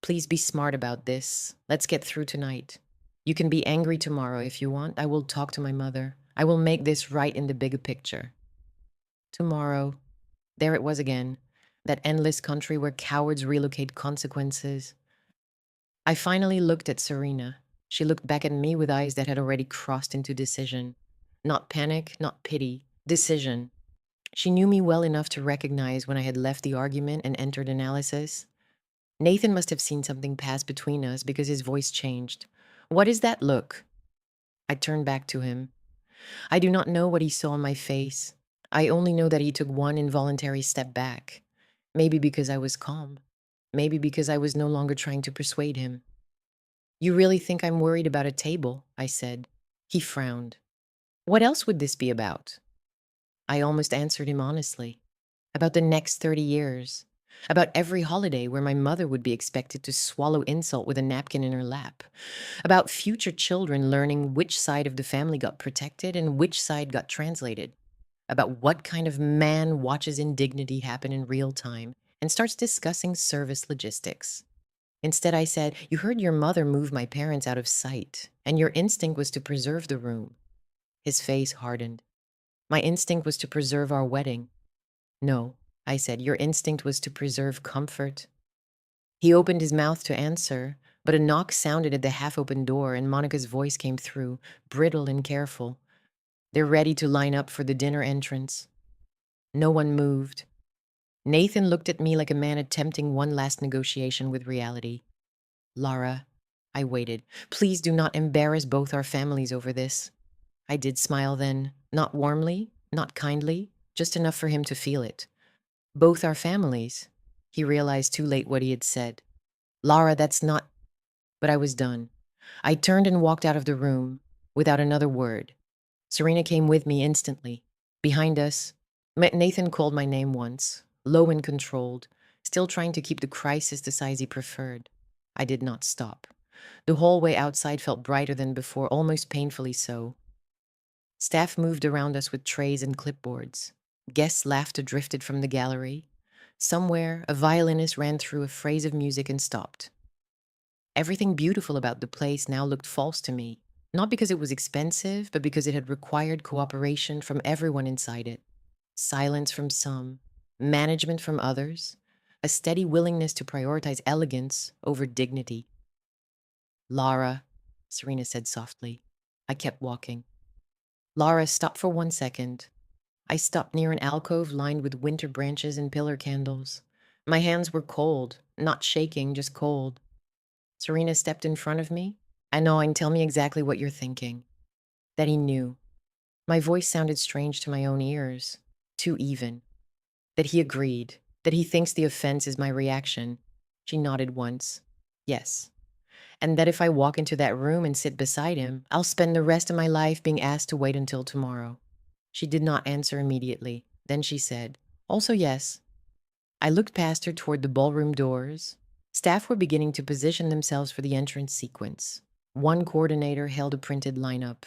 Please be smart about this. Let's get through tonight. You can be angry tomorrow if you want. I will talk to my mother. I will make this right in the bigger picture. Tomorrow. There it was again. That endless country where cowards relocate consequences. I finally looked at Serena. She looked back at me with eyes that had already crossed into decision. Not panic, not pity. Decision. She knew me well enough to recognize when I had left the argument and entered analysis. Nathan must have seen something pass between us because his voice changed. What is that look? I turned back to him. I do not know what he saw on my face. I only know that he took one involuntary step back. Maybe because I was calm. Maybe because I was no longer trying to persuade him. You really think I'm worried about a table? I said. He frowned. What else would this be about? I almost answered him honestly. About the next 30 years. About every holiday where my mother would be expected to swallow insult with a napkin in her lap. About future children learning which side of the family got protected and which side got translated. About what kind of man watches indignity happen in real time and starts discussing service logistics. Instead, I said, you heard your mother move my parents out of sight, and your instinct was to preserve the room. His face hardened. My instinct was to preserve our wedding. No, I said, your instinct was to preserve comfort. He opened his mouth to answer, but a knock sounded at the half-open door and Monica's voice came through, brittle and careful. They're ready to line up for the dinner entrance. No one moved. Nathan looked at me like a man attempting one last negotiation with reality. Lara, I waited. Please do not embarrass both our families over this. I did smile then, not warmly, not kindly, just enough for him to feel it. Both our families. He realized too late what he had said. Lara, that's not. But I was done. I turned and walked out of the room without another word. Serena came with me instantly. Behind us, Nathan called my name once, low and controlled, still trying to keep the crisis the size he preferred. I did not stop. The hallway outside felt brighter than before, almost painfully so. Staff moved around us with trays and clipboards. Guests' laughter drifted from the gallery. Somewhere, a violinist ran through a phrase of music and stopped. Everything beautiful about the place now looked false to me, not because it was expensive, but because it had required cooperation from everyone inside it. Silence from some, management from others, a steady willingness to prioritize elegance over dignity. Lara, Serena said softly. I kept walking. Lara, stop for 1 second. I stopped near an alcove lined with winter branches and pillar candles. My hands were cold, not shaking, just cold. Serena stepped in front of me. I know, and tell me exactly what you're thinking. That he knew. My voice sounded strange to my own ears, too even. That he agreed, that he thinks the offense is my reaction. She nodded once. Yes. And that if I walk into that room and sit beside him, I'll spend the rest of my life being asked to wait until tomorrow. She did not answer immediately. Then she said, also yes. I looked past her toward the ballroom doors. Staff were beginning to position themselves for the entrance sequence. One coordinator held a printed lineup.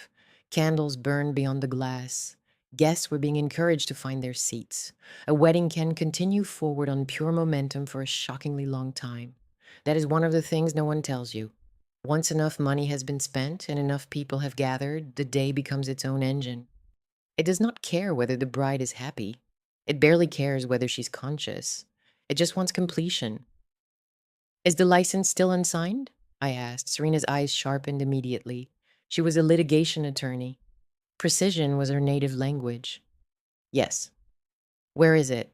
Candles burned beyond the glass. Guests were being encouraged to find their seats. A wedding can continue forward on pure momentum for a shockingly long time. That is one of the things no one tells you. Once enough money has been spent and enough people have gathered, the day becomes its own engine. It does not care whether the bride is happy. It barely cares whether she's conscious. It just wants completion. Is the license still unsigned? I asked. Serena's eyes sharpened immediately. She was a litigation attorney. Precision was her native language. Yes. Where is it?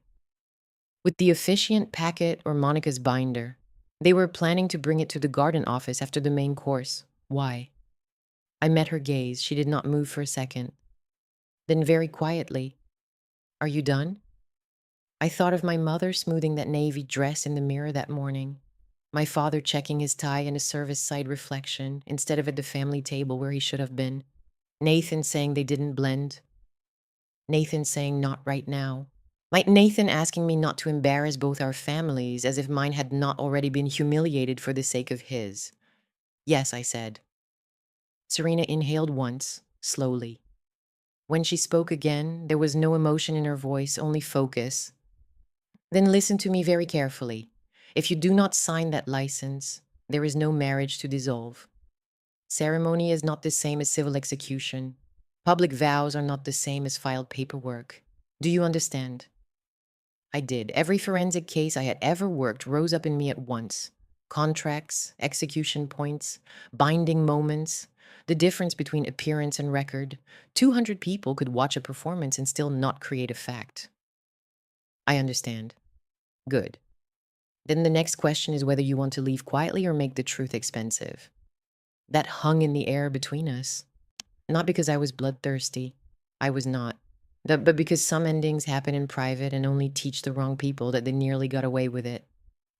With the officiant packet or Monica's binder. They were planning to bring it to the garden office after the main course. Why? I met her gaze. She did not move for a second. Then very quietly, are you done? I thought of my mother smoothing that navy dress in the mirror that morning. My father checking his tie in a service side reflection instead of at the family table where he should have been. Nathan saying they didn't blend. Nathan saying not right now. Like Nathan asking me not to embarrass both our families as if mine had not already been humiliated for the sake of his. Yes, I said. Serena inhaled once, slowly. When she spoke again, there was no emotion in her voice, only focus. Then listen to me very carefully. If you do not sign that license, there is no marriage to dissolve. Ceremony is not the same as civil execution. Public vows are not the same as filed paperwork. Do you understand? I did. Every forensic case I had ever worked rose up in me at once. Contracts, execution points, binding moments, the difference between appearance and record. 200 people could watch a performance and still not create a fact. I understand. Good. Then the next question is whether you want to leave quietly or make the truth expensive. That hung in the air between us. Not because I was bloodthirsty. I was not. But because some endings happen in private and only teach the wrong people that they nearly got away with it.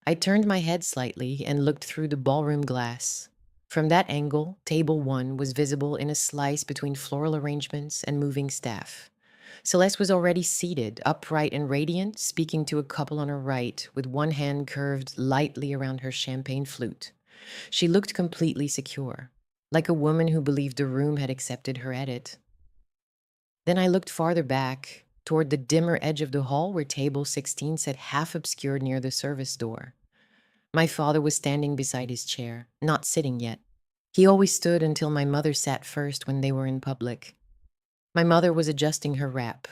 I turned my head slightly and looked through the ballroom glass. From that angle, table 1 was visible in a slice between floral arrangements and moving staff. Celeste was already seated, upright and radiant, speaking to a couple on her right, with one hand curved lightly around her champagne flute. She looked completely secure, like a woman who believed the room had accepted her edit. Then I looked farther back, toward the dimmer edge of the hall where table 16 sat half obscured near the service door. My father was standing beside his chair, not sitting yet. He always stood until my mother sat first when they were in public. My mother was adjusting her wrap,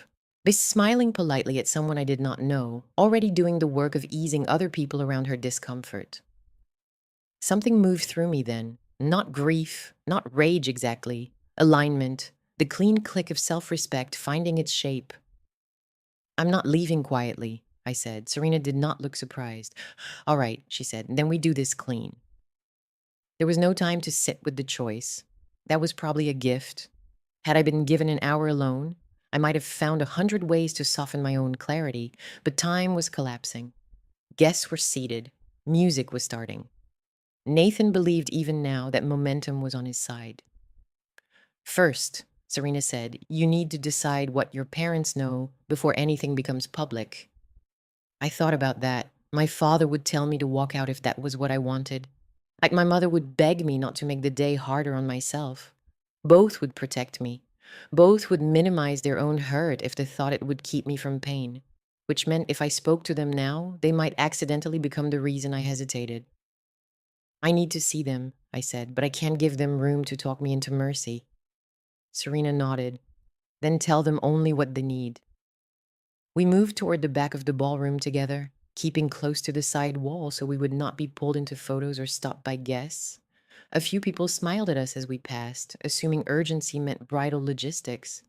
smiling politely at someone I did not know, already doing the work of easing other people around her discomfort. Something moved through me then. Not grief, not rage exactly. Alignment, the clean click of self-respect finding its shape. I'm not leaving quietly, I said. Serena did not look surprised. All right, she said, then we do this clean. There was no time to sit with the choice. That was probably a gift. Had I been given an hour alone, I might have found 100 ways to soften my own clarity, but time was collapsing. Guests were seated. Music was starting. Nathan believed even now that momentum was on his side. First, Serena said, you need to decide what your parents know before anything becomes public. I thought about that. My father would tell me to walk out if that was what I wanted. Like my mother would beg me not to make the day harder on myself. Both would protect me. Both would minimize their own hurt if they thought it would keep me from pain, which meant if I spoke to them now, they might accidentally become the reason I hesitated. I need to see them, I said, but I can't give them room to talk me into mercy. Serena nodded. Then tell them only what they need. We moved toward the back of the ballroom together, keeping close to the side wall so we would not be pulled into photos or stopped by guests. A few people smiled at us as we passed, assuming urgency meant bridal logistics.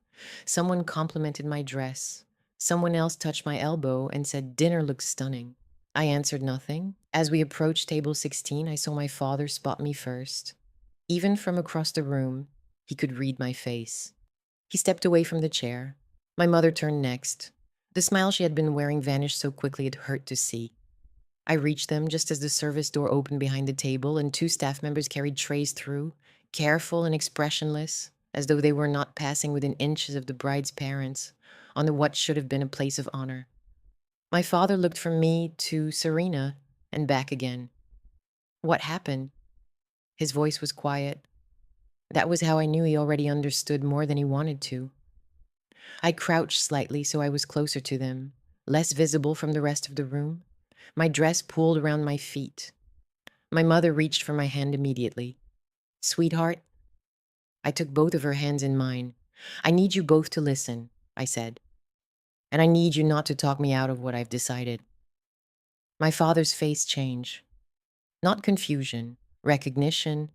Someone complimented my dress. Someone else touched my elbow and said dinner looks stunning. I answered nothing. As we approached table 16, I saw my father spot me first. Even from across the room, he could read my face. He stepped away from the chair. My mother turned next. The smile she had been wearing vanished so quickly it hurt to see. I reached them just as the service door opened behind the table and two staff members carried trays through, careful and expressionless, as though they were not passing within inches of the bride's parents, on the what should have been a place of honor. My father looked from me to Serena and back again. What happened? His voice was quiet. That was how I knew he already understood more than he wanted to. I crouched slightly so I was closer to them, less visible from the rest of the room. My dress pulled around my feet. My mother reached for my hand immediately. Sweetheart, I took both of her hands in mine. I need you both to listen, I said. And I need you not to talk me out of what I've decided. My father's face changed. Not confusion, recognition,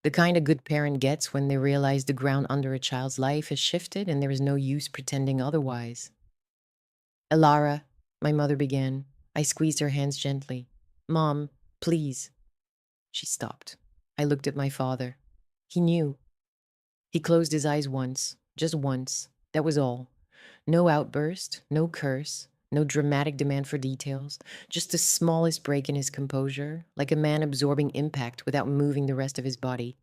the kind a good parent gets when they realize the ground under a child's life has shifted and there is no use pretending otherwise. Elara, my mother began. I squeezed her hands gently. Mom, please. She stopped. I looked at my father. He knew. He closed his eyes once, just once. That was all. No outburst, no curse, no dramatic demand for details, just the smallest break in his composure, like a man absorbing impact without moving the rest of his body.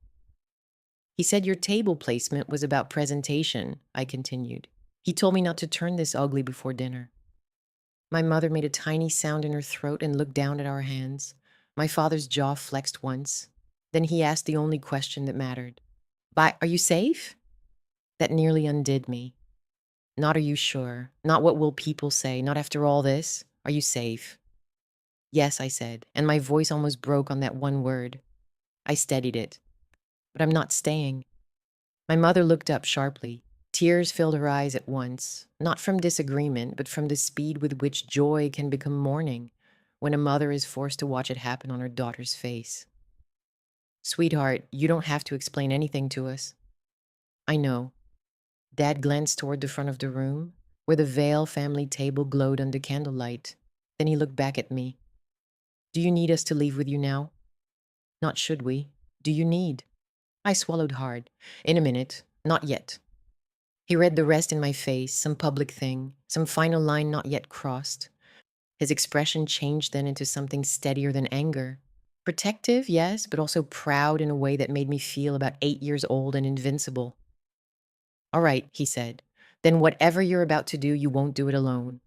He said your table placement was about presentation, I continued. He told me not to turn this ugly before dinner. My mother made a tiny sound in her throat and looked down at our hands. My father's jaw flexed once. Then he asked the only question that mattered. Are you safe? That nearly undid me. Not are you sure? Not what will people say? Not after all this? Are you safe? Yes, I said, and my voice almost broke on that one word. I steadied it. But I'm not staying. My mother looked up sharply. Tears filled her eyes at once, not from disagreement, but from the speed with which joy can become mourning when a mother is forced to watch it happen on her daughter's face. Sweetheart, you don't have to explain anything to us. I know. Dad glanced toward the front of the room, where the Vale family table glowed under candlelight. Then he looked back at me. Do you need us to leave with you now? Not should we. Do you need? I swallowed hard. In a minute. Not yet. He read the rest in my face, some public thing, some final line not yet crossed. His expression changed then into something steadier than anger. Protective, yes, but also proud in a way that made me feel about 8 years old and invincible. All right, he said. Then whatever you're about to do, you won't do it alone.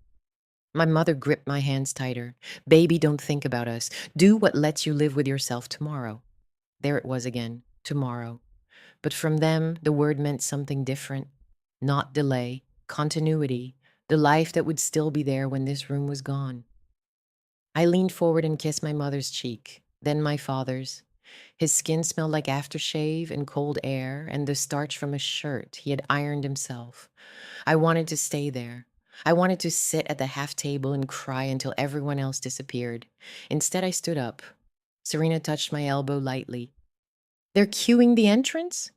My mother gripped my hands tighter. Baby, don't think about us. Do what lets you live with yourself tomorrow. There it was again, tomorrow. But from them, the word meant something different. Not delay, continuity, the life that would still be there when this room was gone. I leaned forward and kissed my mother's cheek, then my father's. His skin smelled like aftershave and cold air and the starch from a shirt he had ironed himself. I wanted to stay there. I wanted to sit at the half table and cry until everyone else disappeared. Instead, I stood up. Serena touched my elbow lightly. They're cueing the entrance?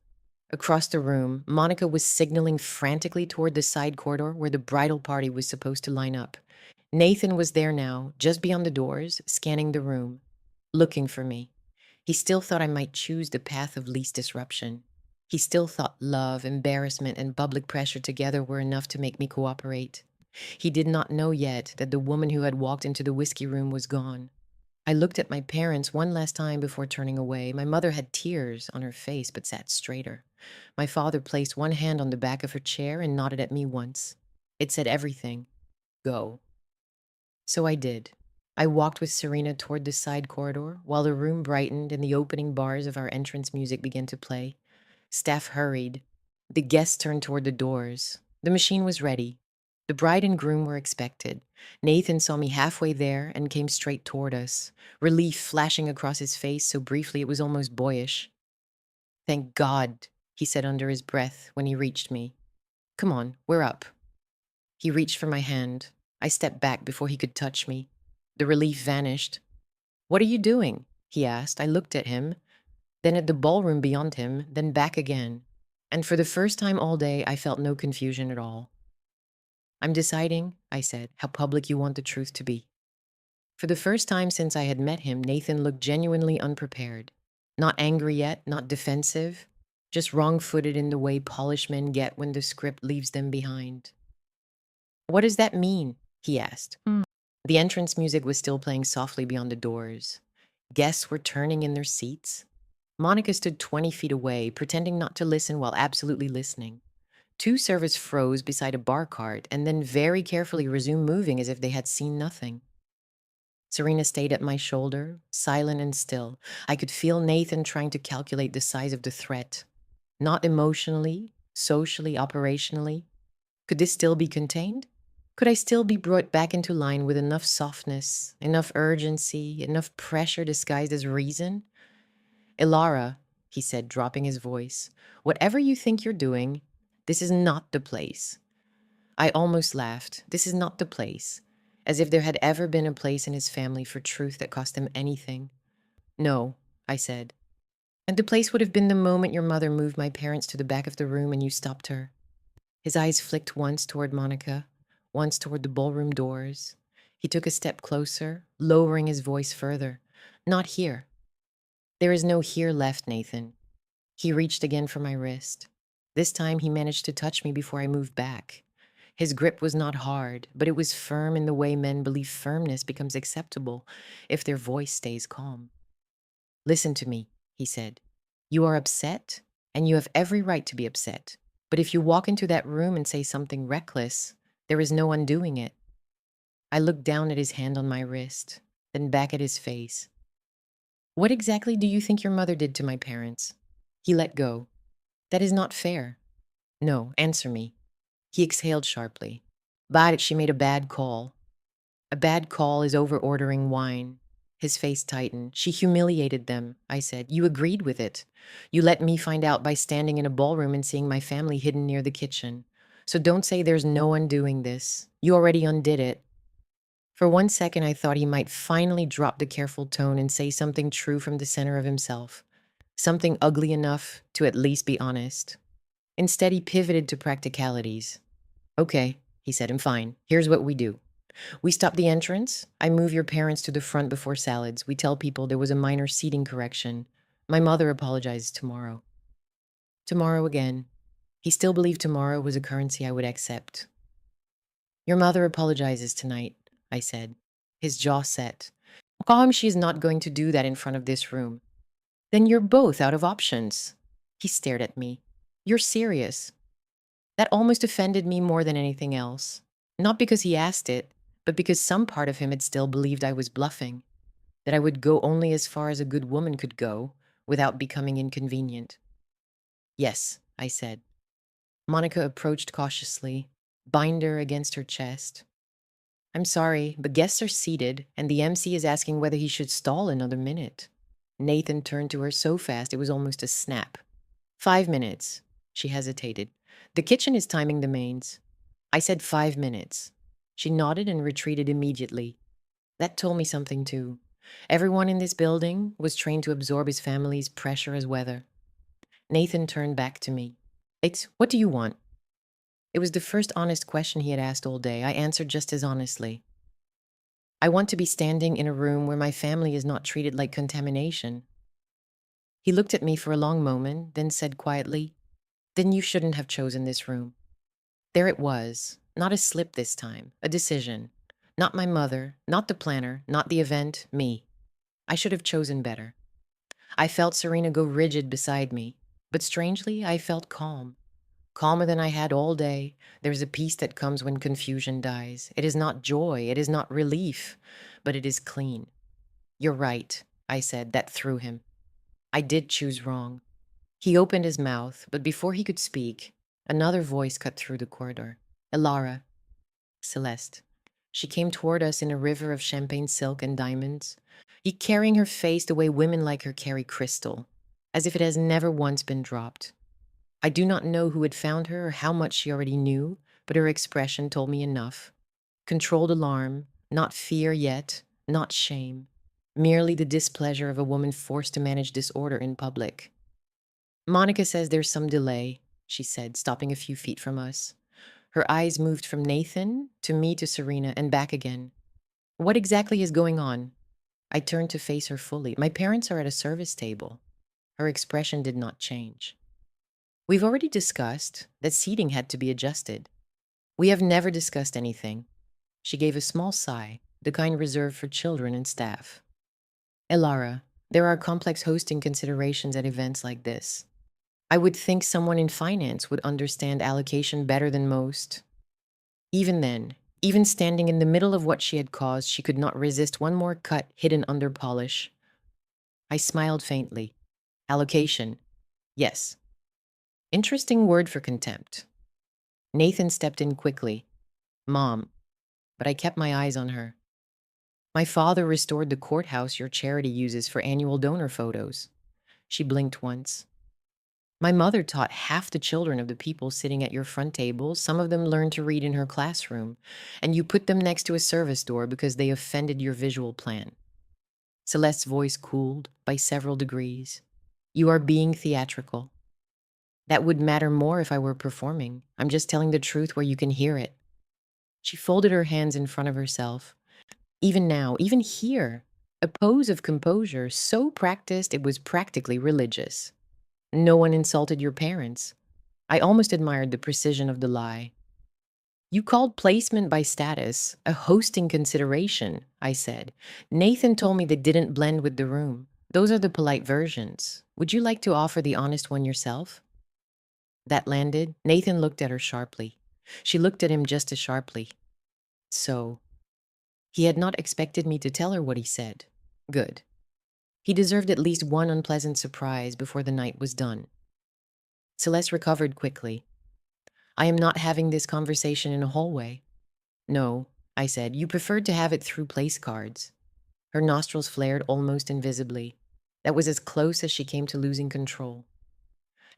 Across the room, Monica was signaling frantically toward the side corridor where the bridal party was supposed to line up. Nathan was there now, just beyond the doors, scanning the room, looking for me. He still thought I might choose the path of least disruption. He still thought love, embarrassment, and public pressure together were enough to make me cooperate. He did not know yet that the woman who had walked into the whiskey room was gone. I looked at my parents one last time before turning away. My mother had tears on her face but sat straighter. My father placed one hand on the back of her chair and nodded at me once. It said everything. Go. So I did. I walked with Serena toward the side corridor while the room brightened and the opening bars of our entrance music began to play. Staff hurried. The guests turned toward the doors. The machine was ready. The bride and groom were expected. Nathan saw me halfway there and came straight toward us, relief flashing across his face so briefly it was almost boyish. Thank God, he said under his breath when he reached me. Come on, we're up. He reached for my hand. I stepped back before he could touch me. The relief vanished. What are you doing? He asked. I looked at him, then at the ballroom beyond him, then back again. And for the first time all day, I felt no confusion at all. I'm deciding, I said, how public you want the truth to be. For the first time since I had met him, Nathan looked genuinely unprepared. Not angry yet, not defensive, just wrong-footed in the way polished men get when the script leaves them behind. What does that mean? He asked. The entrance music was still playing softly beyond the doors. Guests were turning in their seats. Monica stood 20 feet away, pretending not to listen while absolutely listening. Two servers froze beside a bar cart and then very carefully resumed moving as if they had seen nothing. Serena stayed at my shoulder, silent and still. I could feel Nathan trying to calculate the size of the threat. Not emotionally, socially, operationally. Could this still be contained? Could I still be brought back into line with enough softness, enough urgency, enough pressure disguised as reason? Ilara, he said, dropping his voice, whatever you think you're doing, this is not the place. I almost laughed. This is not the place. As if there had ever been a place in his family for truth that cost him anything. No, I said. And the place would have been the moment your mother moved my parents to the back of the room and you stopped her. His eyes flicked once toward Monica, once toward the ballroom doors. He took a step closer, lowering his voice further. Not here. There is no here left, Nathan. He reached again for my wrist. This time he managed to touch me before I moved back. His grip was not hard, but it was firm in the way men believe firmness becomes acceptable if their voice stays calm. Listen to me, he said. You are upset, and you have every right to be upset. But if you walk into that room and say something reckless, there is no undoing it. I looked down at his hand on my wrist, then back at his face. What exactly do you think your mother did to my parents? He let go. That is not fair. No, answer me. He exhaled sharply. But she made a bad call. A bad call is over-ordering wine. His face tightened. She humiliated them, I said. You agreed with it. You let me find out by standing in a ballroom and seeing my family hidden near the kitchen. So don't say there's no undoing this. You already undid it. For 1 second, I thought he might finally drop the careful tone and say something true from the center of himself. Something ugly enough to at least be honest. Instead, he pivoted to practicalities. Okay, he said, I'm fine. Here's what we do. We stop the entrance. I move your parents to the front before salads. We tell people there was a minor seating correction. My mother apologizes tomorrow. Tomorrow again. He still believed tomorrow was a currency I would accept. Your mother apologizes tonight, I said. His jaw set. How come she is not going to do that in front of this room? Then you're both out of options. He stared at me. You're serious. That almost offended me more than anything else. Not because he asked it, but because some part of him had still believed I was bluffing, that I would go only as far as a good woman could go without becoming inconvenient. Yes, I said. Monica approached cautiously, binder against her chest. I'm sorry, but guests are seated, and the MC is asking whether he should stall another minute. Nathan turned to her so fast it was almost a snap. 5 minutes. She hesitated. The kitchen is timing the mains. I said 5 minutes. She nodded and retreated immediately. That told me something too. Everyone in this building was trained to absorb his family's pressure as weather. Nathan turned back to me. What do you want? It was the first honest question he had asked all day. I answered just as honestly. I want to be standing in a room where my family is not treated like contamination. He looked at me for a long moment, then said quietly, "Then you shouldn't have chosen this room." There it was, not a slip this time, a decision. Not my mother, not the planner, not the event, me. I should have chosen better. I felt Serena go rigid beside me, but strangely, I felt calm. Calmer than I had all day. There's a peace that comes when confusion dies. It is not joy, it is not relief, but it is clean. "You're right," I said, that threw him. I did choose wrong. He opened his mouth, but before he could speak, another voice cut through the corridor. "Elara." Celeste. She came toward us in a river of champagne silk and diamonds, carrying her face the way women like her carry crystal, as if it has never once been dropped. I do not know who had found her or how much she already knew, but her expression told me enough. Controlled alarm, not fear yet, not shame, merely the displeasure of a woman forced to manage disorder in public. "Monica says there's some delay," she said, stopping a few feet from us. Her eyes moved from Nathan to me to Serena and back again. "What exactly is going on?" I turned to face her fully. "My parents are at a service table." Her expression did not change. "We've already discussed that seating had to be adjusted." "We have never discussed anything." She gave a small sigh, the kind reserved for children and staff. "Elara, there are complex hosting considerations at events like this. I would think someone in finance would understand allocation better than most." Even then, even standing in the middle of what she had caused, she could not resist one more cut hidden under polish. I smiled faintly. "Allocation. Yes." Interesting word for contempt. Nathan stepped in quickly. "Mom." But I kept my eyes on her. "My father restored the courthouse your charity uses for annual donor photos." She blinked once. "My mother taught half the children of the people sitting at your front table. Some of them learned to read in her classroom, and you put them next to a service door because they offended your visual plan." Celeste's voice cooled by several degrees. "You are being theatrical." "That would matter more if I were performing. I'm just telling the truth where you can hear it." She folded her hands in front of herself. "Even now, even here, a pose of composure so practiced it was practically religious. No one insulted your parents." I almost admired the precision of the lie. "You called placement by status a hosting consideration," I said. "Nathan told me they didn't blend with the room. Those are the polite versions. Would you like to offer the honest one yourself?" That landed. Nathan looked at her sharply. She looked at him just as sharply. So, he had not expected me to tell her what he said. Good. He deserved at least one unpleasant surprise before the night was done. Celeste recovered quickly. "I am not having this conversation in a hallway." "No," I said. "You preferred to have it through place cards." Her nostrils flared almost invisibly. That was as close as she came to losing control.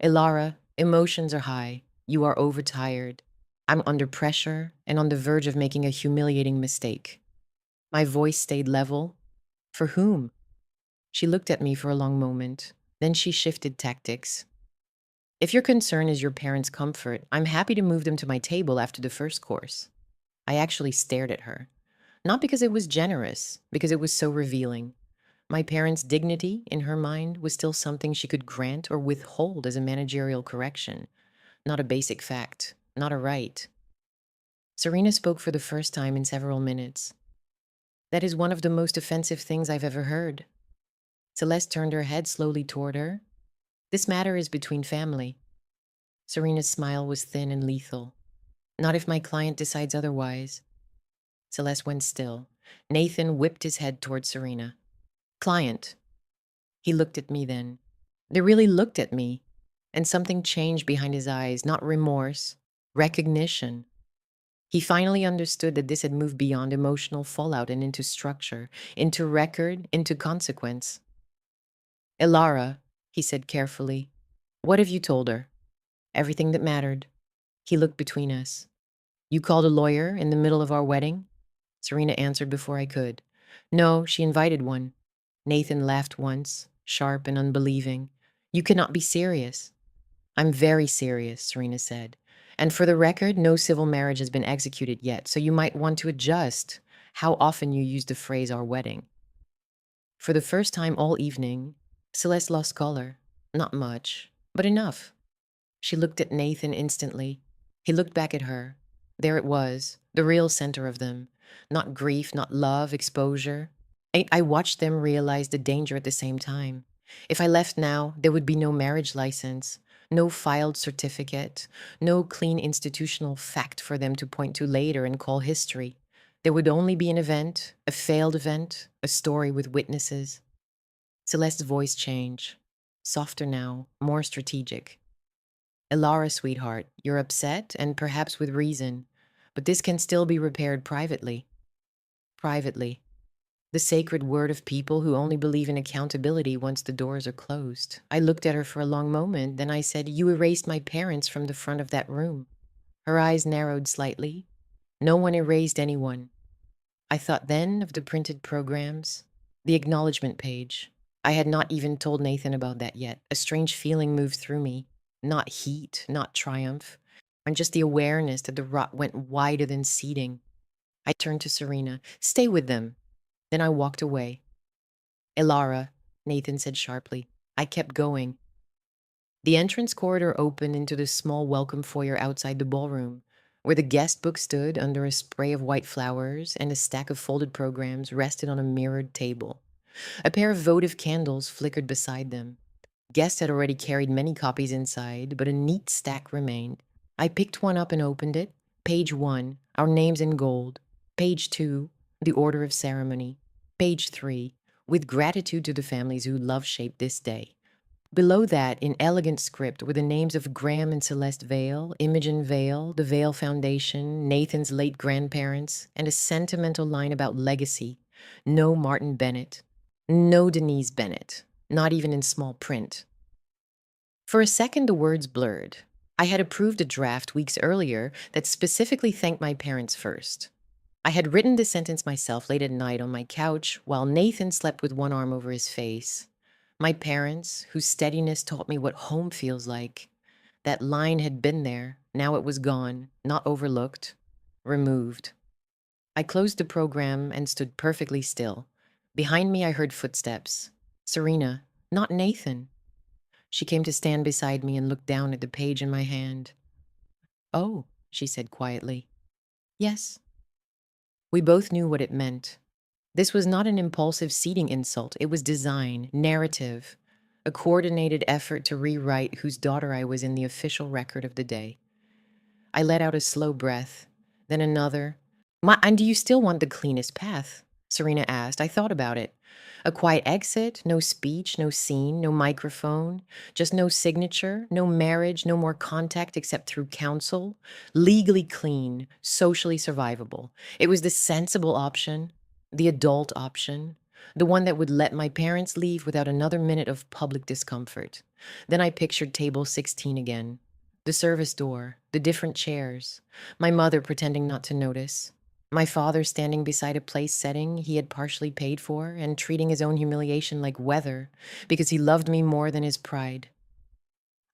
"Elara, emotions are high. You are overtired. I'm under pressure and on the verge of making a humiliating mistake." My voice stayed level. "For whom?" She looked at me for a long moment. Then she shifted tactics. "If your concern is your parents' comfort, I'm happy to move them to my table after the first course." I actually stared at her. Not because it was generous, because it was so revealing. My parents' dignity, in her mind, was still something she could grant or withhold as a managerial correction. Not a basic fact, not a right. Serena spoke for the first time in several minutes. "That is one of the most offensive things I've ever heard." Celeste turned her head slowly toward her. "This matter is between family." Serena's smile was thin and lethal. "Not if my client decides otherwise." Celeste went still. Nathan whipped his head toward Serena. "Client." He looked at me then. They really looked at me. And something changed behind his eyes, not remorse, recognition. He finally understood that this had moved beyond emotional fallout and into structure, into record, into consequence. "Elara," he said carefully, "what have you told her?" "Everything that mattered." He looked between us. "You called a lawyer in the middle of our wedding?" Serena answered before I could. No, she invited one. Nathan laughed once, sharp and unbelieving. You cannot be serious. I'm very serious, Serena said. And for the record, no civil marriage has been executed yet, so you might want to adjust how often you use the phrase our wedding. For the first time all evening, Celeste lost color. Not much, but enough. She looked at Nathan instantly. He looked back at her. There it was, the real center of them. Not grief, not love, exposure. I watched them realize the danger at the same time. If I left now, there would be no marriage license, no filed certificate, no clean institutional fact for them to point to later and call history. There would only be an event, a failed event, a story with witnesses. Celeste's voice changed. Softer now, more strategic. Elara, sweetheart, you're upset, and perhaps with reason. But this can still be repaired privately. Privately. The sacred word of people who only believe in accountability once the doors are closed. I looked at her for a long moment, then I said, You erased my parents from the front of that room. Her eyes narrowed slightly. No one erased anyone. I thought then of the printed programs, the acknowledgement page. I had not even told Nathan about that yet. A strange feeling moved through me. Not heat, not triumph, and just the awareness that the rot went wider than seating. I turned to Serena. Stay with them. Then I walked away. Elara, Nathan said sharply. I kept going. The entrance corridor opened into the small welcome foyer outside the ballroom, where the guest book stood under a spray of white flowers and a stack of folded programs rested on a mirrored table. A pair of votive candles flickered beside them. Guests had already carried many copies inside, but a neat stack remained. I picked one up and opened it. Page 1, our names in gold. Page 2, the order of ceremony. Page 3, with gratitude to the families who love-shaped this day. Below that, in elegant script, were the names of Graham and Celeste Vale, Imogen Vale, the Vale Foundation, Nathan's late grandparents, and a sentimental line about legacy. No Martin Bennett. No Denise Bennett. Not even in small print. For a second, the words blurred. I had approved a draft weeks earlier that specifically thanked my parents first. I had written the sentence myself late at night on my couch while Nathan slept with one arm over his face. My parents, whose steadiness taught me what home feels like. That line had been there. Now it was gone, not overlooked, removed. I closed the program and stood perfectly still. Behind me, I heard footsteps. Serena, not Nathan. She came to stand beside me and looked down at the page in my hand. Oh, she said quietly. Yes. We both knew what it meant. This was not an impulsive seating insult. It was design, narrative, a coordinated effort to rewrite whose daughter I was in the official record of the day. I let out a slow breath, then another. And do you still want the cleanest path? Serena asked. I thought about it. A quiet exit, no speech, no scene, no microphone, just no signature, no marriage, no more contact except through counsel. Legally clean, socially survivable. It was the sensible option, the adult option, the one that would let my parents leave without another minute of public discomfort. Then I pictured table 16 again. The service door, the different chairs, my mother pretending not to notice, my father standing beside a place setting he had partially paid for and treating his own humiliation like weather because he loved me more than his pride.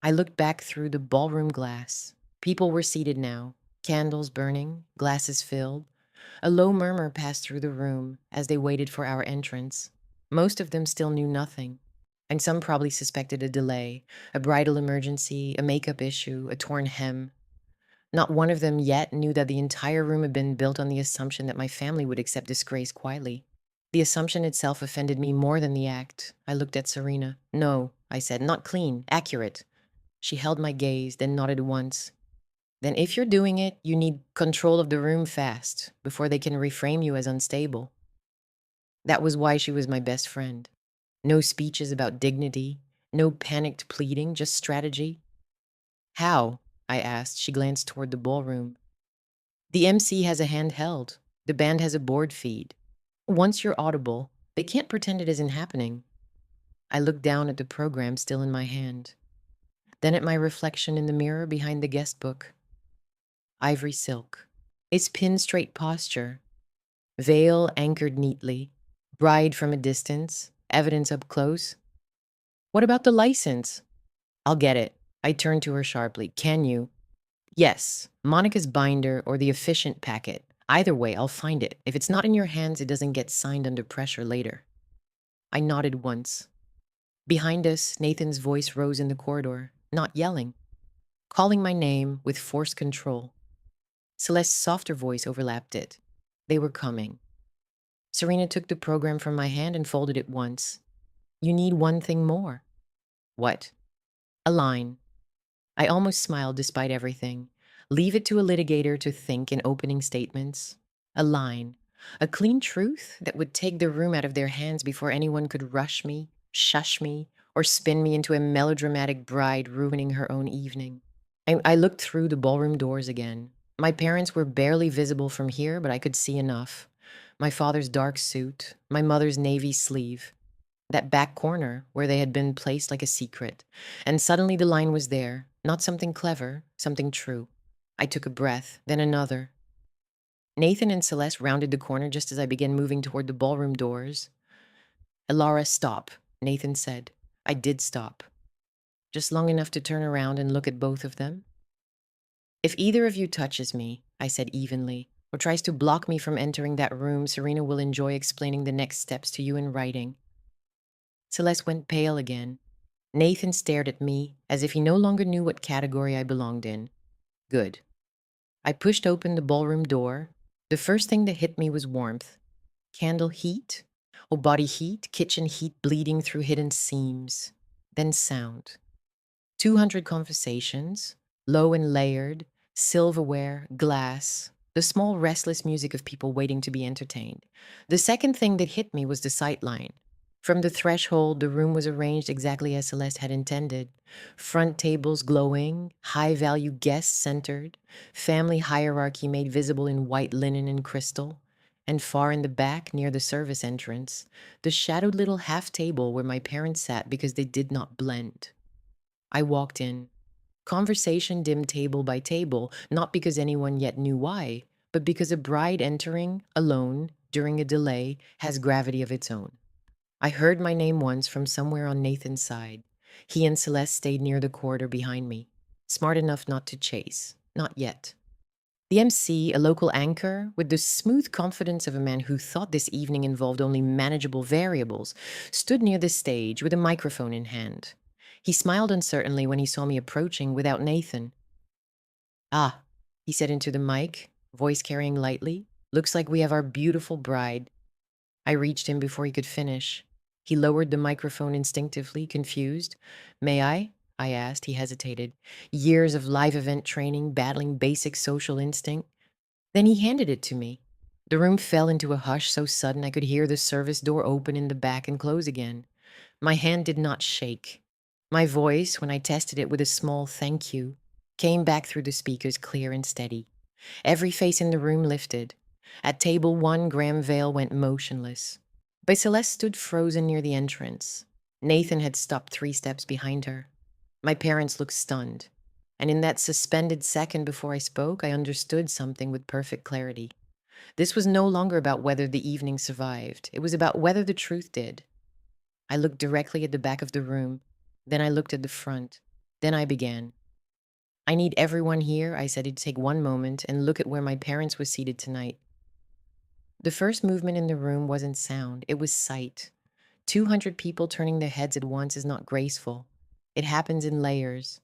I looked back through the ballroom glass. People were seated now, candles burning, glasses filled. A low murmur passed through the room as they waited for our entrance. Most of them still knew nothing, and some probably suspected a delay, a bridal emergency, a makeup issue, a torn hem. Not one of them yet knew that the entire room had been built on the assumption that my family would accept disgrace quietly. The assumption itself offended me more than the act. I looked at Serena. No, I said, not clean, accurate. She held my gaze, then nodded once. Then if you're doing it, you need control of the room fast, before they can reframe you as unstable. That was why she was my best friend. No speeches about dignity, no panicked pleading, just strategy. How? I asked. She glanced toward the ballroom. The MC has a handheld. The band has a board feed. Once you're audible, they can't pretend it isn't happening. I looked down at the program still in my hand. Then at my reflection in the mirror behind the guest book. Ivory silk. Its pin-straight posture. Veil anchored neatly. Bride from a distance, evidence up close. What about the license? I'll get it. I turned to her sharply. Can you? Yes, Monica's binder or the efficient packet. Either way, I'll find it. If it's not in your hands, it doesn't get signed under pressure later. I nodded once. Behind us, Nathan's voice rose in the corridor, not yelling, calling my name with forced control. Celeste's softer voice overlapped it. They were coming. Serena took the program from my hand and folded it once. You need one thing more. What? A line. I almost smiled despite everything. Leave it to a litigator to think in opening statements. A line. A clean truth that would take the room out of their hands before anyone could rush me, shush me, or spin me into a melodramatic bride ruining her own evening. I looked through the ballroom doors again. My parents were barely visible from here, but I could see enough. My father's dark suit, my mother's navy sleeve, that back corner where they had been placed like a secret. And suddenly the line was there, not something clever, something true. I took a breath, then another. Nathan and Celeste rounded the corner just as I began moving toward the ballroom doors. Elara, stop, Nathan said. I did stop. Just long enough to turn around and look at both of them. If either of you touches me, I said evenly, or tries to block me from entering that room, Serena will enjoy explaining the next steps to you in writing. Celeste went pale again. Nathan stared at me as if he no longer knew what category I belonged in. Good. I pushed open the ballroom door. The first thing that hit me was warmth. Candle heat, or body heat, kitchen heat bleeding through hidden seams. Then sound. 200 conversations, low and layered, silverware, glass, the small restless music of people waiting to be entertained. The second thing that hit me was the sightline. From the threshold, the room was arranged exactly as Celeste had intended. Front tables glowing, high-value guests centered, family hierarchy made visible in white linen and crystal, and far in the back, near the service entrance, the shadowed little half table where my parents sat because they did not blend. I walked in. Conversation dimmed table by table, not because anyone yet knew why, but because a bride entering, alone, during a delay, has gravity of its own. I heard my name once from somewhere on Nathan's side. He and Celeste stayed near the corridor behind me, smart enough not to chase. Not yet. The MC, a local anchor, with the smooth confidence of a man who thought this evening involved only manageable variables, stood near the stage with a microphone in hand. He smiled uncertainly when he saw me approaching without Nathan. Ah, he said into the mic, voice carrying lightly. Looks like we have our beautiful bride. I reached him before he could finish. He lowered the microphone instinctively, confused. May I? I asked. He hesitated. Years of live event training, battling basic social instinct. Then he handed it to me. The room fell into a hush so sudden I could hear the service door open in the back and close again. My hand did not shake. My voice, when I tested it with a small thank you, came back through the speakers clear and steady. Every face in the room lifted. At table 1, Graham Vale went motionless. But Celeste stood frozen near the entrance. Nathan had stopped 3 steps behind her. My parents looked stunned. And in that suspended second before I spoke, I understood something with perfect clarity. This was no longer about whether the evening survived. It was about whether the truth did. I looked directly at the back of the room. Then I looked at the front. Then I began. I need everyone here, I said, to take one moment and look at where my parents were seated tonight. The first movement in the room wasn't sound, it was sight. 200 people turning their heads at once is not graceful. It happens in layers.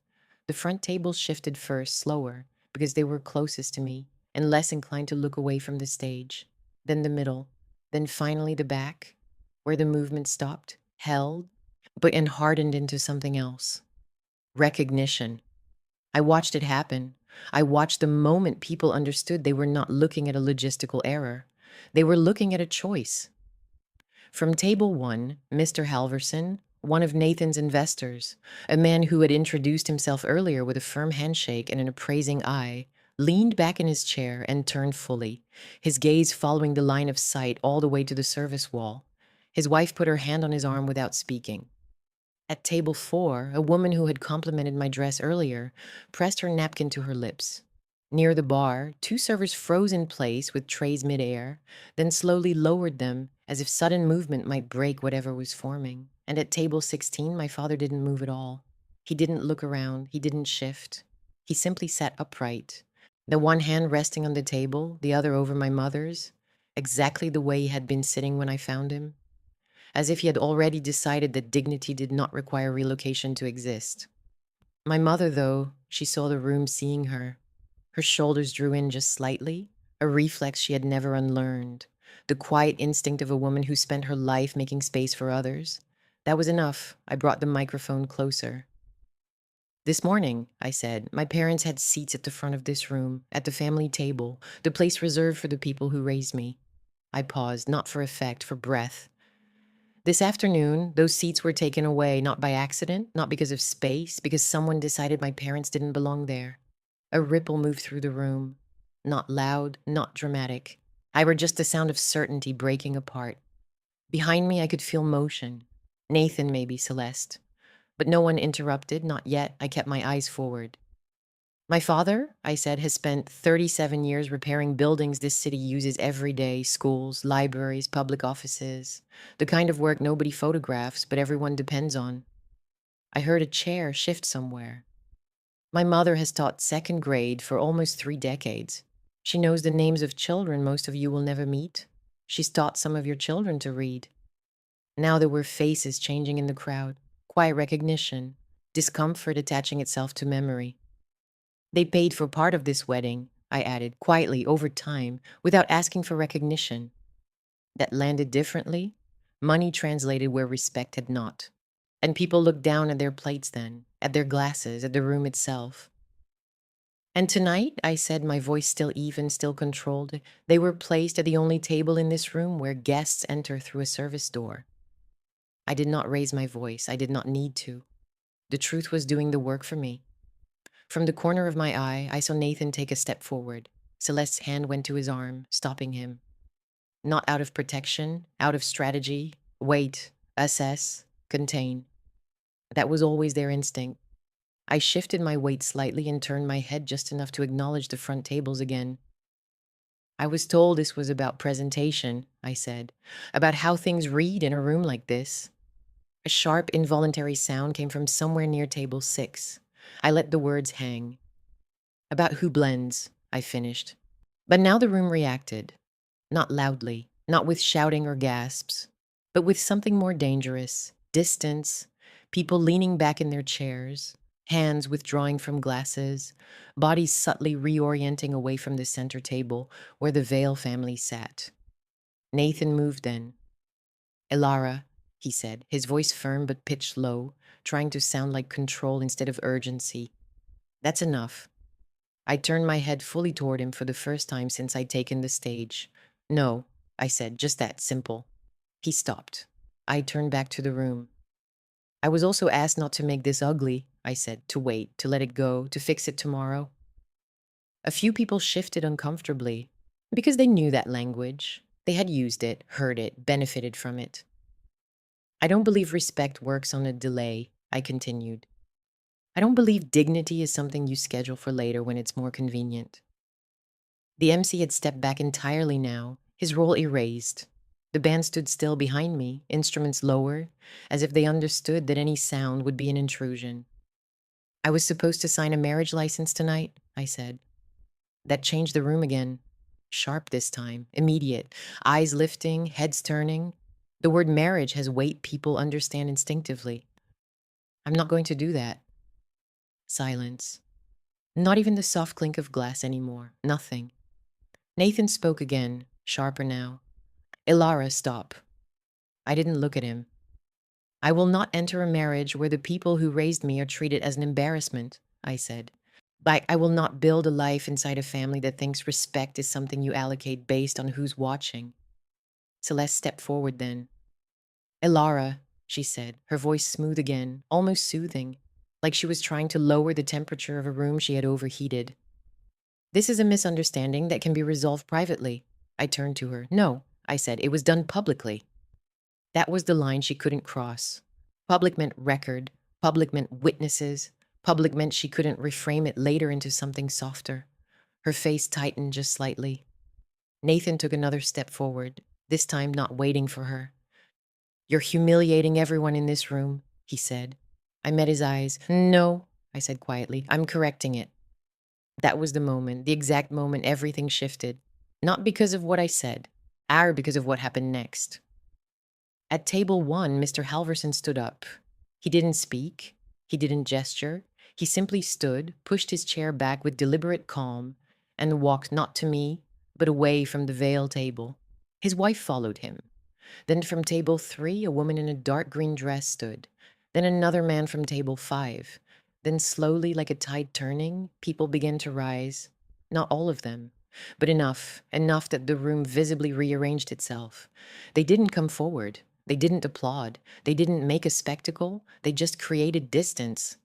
The front tables shifted first, slower, because they were closest to me and less inclined to look away from the stage. Then the middle, then finally the back, where the movement stopped, held, and hardened into something else. Recognition. I watched it happen. I watched the moment people understood they were not looking at a logistical error. They were looking at a choice. From table 1, Mr. Halverson, one of Nathan's investors, a man who had introduced himself earlier with a firm handshake and an appraising eye, leaned back in his chair and turned fully, his gaze following the line of sight all the way to the service wall. His wife put her hand on his arm without speaking. At table 4, a woman who had complimented my dress earlier pressed her napkin to her lips. Near the bar, 2 servers froze in place with trays midair, then slowly lowered them as if sudden movement might break whatever was forming. And at table 16, my father didn't move at all. He didn't look around, he didn't shift. He simply sat upright, the one hand resting on the table, the other over my mother's, exactly the way he had been sitting when I found him, as if he had already decided that dignity did not require relocation to exist. My mother, though, she saw the room seeing her. Her shoulders drew in just slightly, a reflex she had never unlearned, the quiet instinct of a woman who spent her life making space for others. That was enough. I brought the microphone closer. This morning, I said, my parents had seats at the front of this room, at the family table, the place reserved for the people who raised me. I paused, not for effect, for breath. This afternoon, those seats were taken away, not by accident, not because of space, because someone decided my parents didn't belong there. A ripple moved through the room. Not loud, not dramatic. I heard just the sound of certainty breaking apart. Behind me, I could feel motion. Nathan, maybe, Celeste. But no one interrupted, not yet. I kept my eyes forward. My father, I said, has spent 37 years repairing buildings this city uses every day: schools, libraries, public offices. The kind of work nobody photographs, but everyone depends on. I heard a chair shift somewhere. My mother has taught second grade for almost 3 decades. She knows the names of children most of you will never meet. She's taught some of your children to read. Now there were faces changing in the crowd, quiet recognition, discomfort attaching itself to memory. They paid for part of this wedding, I added, quietly, over time, without asking for recognition. That landed differently. Money translated where respect had not. And people looked down at their plates then, at their glasses, at the room itself. And tonight, I said, my voice still even, still controlled, they were placed at the only table in this room where guests enter through a service door. I did not raise my voice. I did not need to. The truth was doing the work for me. From the corner of my eye, I saw Nathan take a step forward. Celeste's hand went to his arm, stopping him. Not out of protection, out of strategy. Wait, assess, contain. That was always their instinct. I shifted my weight slightly and turned my head just enough to acknowledge the front tables again. I was told this was about presentation, I said, about how things read in a room like this. A sharp, involuntary sound came from somewhere near table 6. I let the words hang. About who blends, I finished. But now the room reacted. Not loudly, not with shouting or gasps, but with something more dangerous: distance, people leaning back in their chairs, hands withdrawing from glasses, bodies subtly reorienting away from the center table where the Vale family sat. Nathan moved then. Elara, he said, his voice firm but pitched low, trying to sound like control instead of urgency. That's enough. I turned my head fully toward him for the first time since I'd taken the stage. No, I said, just that simple. He stopped. I turned back to the room. I was also asked not to make this ugly, I said, to wait, to let it go, to fix it tomorrow. A few people shifted uncomfortably because they knew that language. They had used it, heard it, benefited from it. I don't believe respect works on a delay, I continued. I don't believe dignity is something you schedule for later when it's more convenient. The MC had stepped back entirely now, his role erased. The band stood still behind me, instruments lower, as if they understood that any sound would be an intrusion. I was supposed to sign a marriage license tonight, I said. That changed the room again. Sharp this time, immediate, eyes lifting, heads turning. The word marriage has weight people understand instinctively. I'm not going to do that. Silence. Not even the soft clink of glass anymore. Nothing. Nathan spoke again, sharper now. Elara, stop. I didn't look at him. I will not enter a marriage where the people who raised me are treated as an embarrassment, I said. Like, I will not build a life inside a family that thinks respect is something you allocate based on who's watching. Celeste stepped forward then. Elara, she said, her voice smooth again, almost soothing, like she was trying to lower the temperature of a room she had overheated. This is a misunderstanding that can be resolved privately. I turned to her. No, I said, it was done publicly. That was the line she couldn't cross. Public meant record. Public meant witnesses. Public meant she couldn't reframe it later into something softer. Her face tightened just slightly. Nathan took another step forward. this time not waiting for her. "You're humiliating everyone in this room," he said. I met his eyes. "No," I said quietly. "I'm correcting it." That was the moment, the exact moment everything shifted. Not because of what I said, because of what happened next. At table one, Mr. Halverson stood up. He didn't speak. He didn't gesture. He simply stood, pushed his chair back with deliberate calm, and walked not to me, but away from the veil table. His wife followed him. Then from table three, a woman in a dark green dress stood. Then another man from table five. Then slowly, like a tide turning, people began to rise. Not all of them, but enough that the room visibly rearranged itself. They didn't come forward. They didn't applaud. They didn't make a spectacle. They just created distance.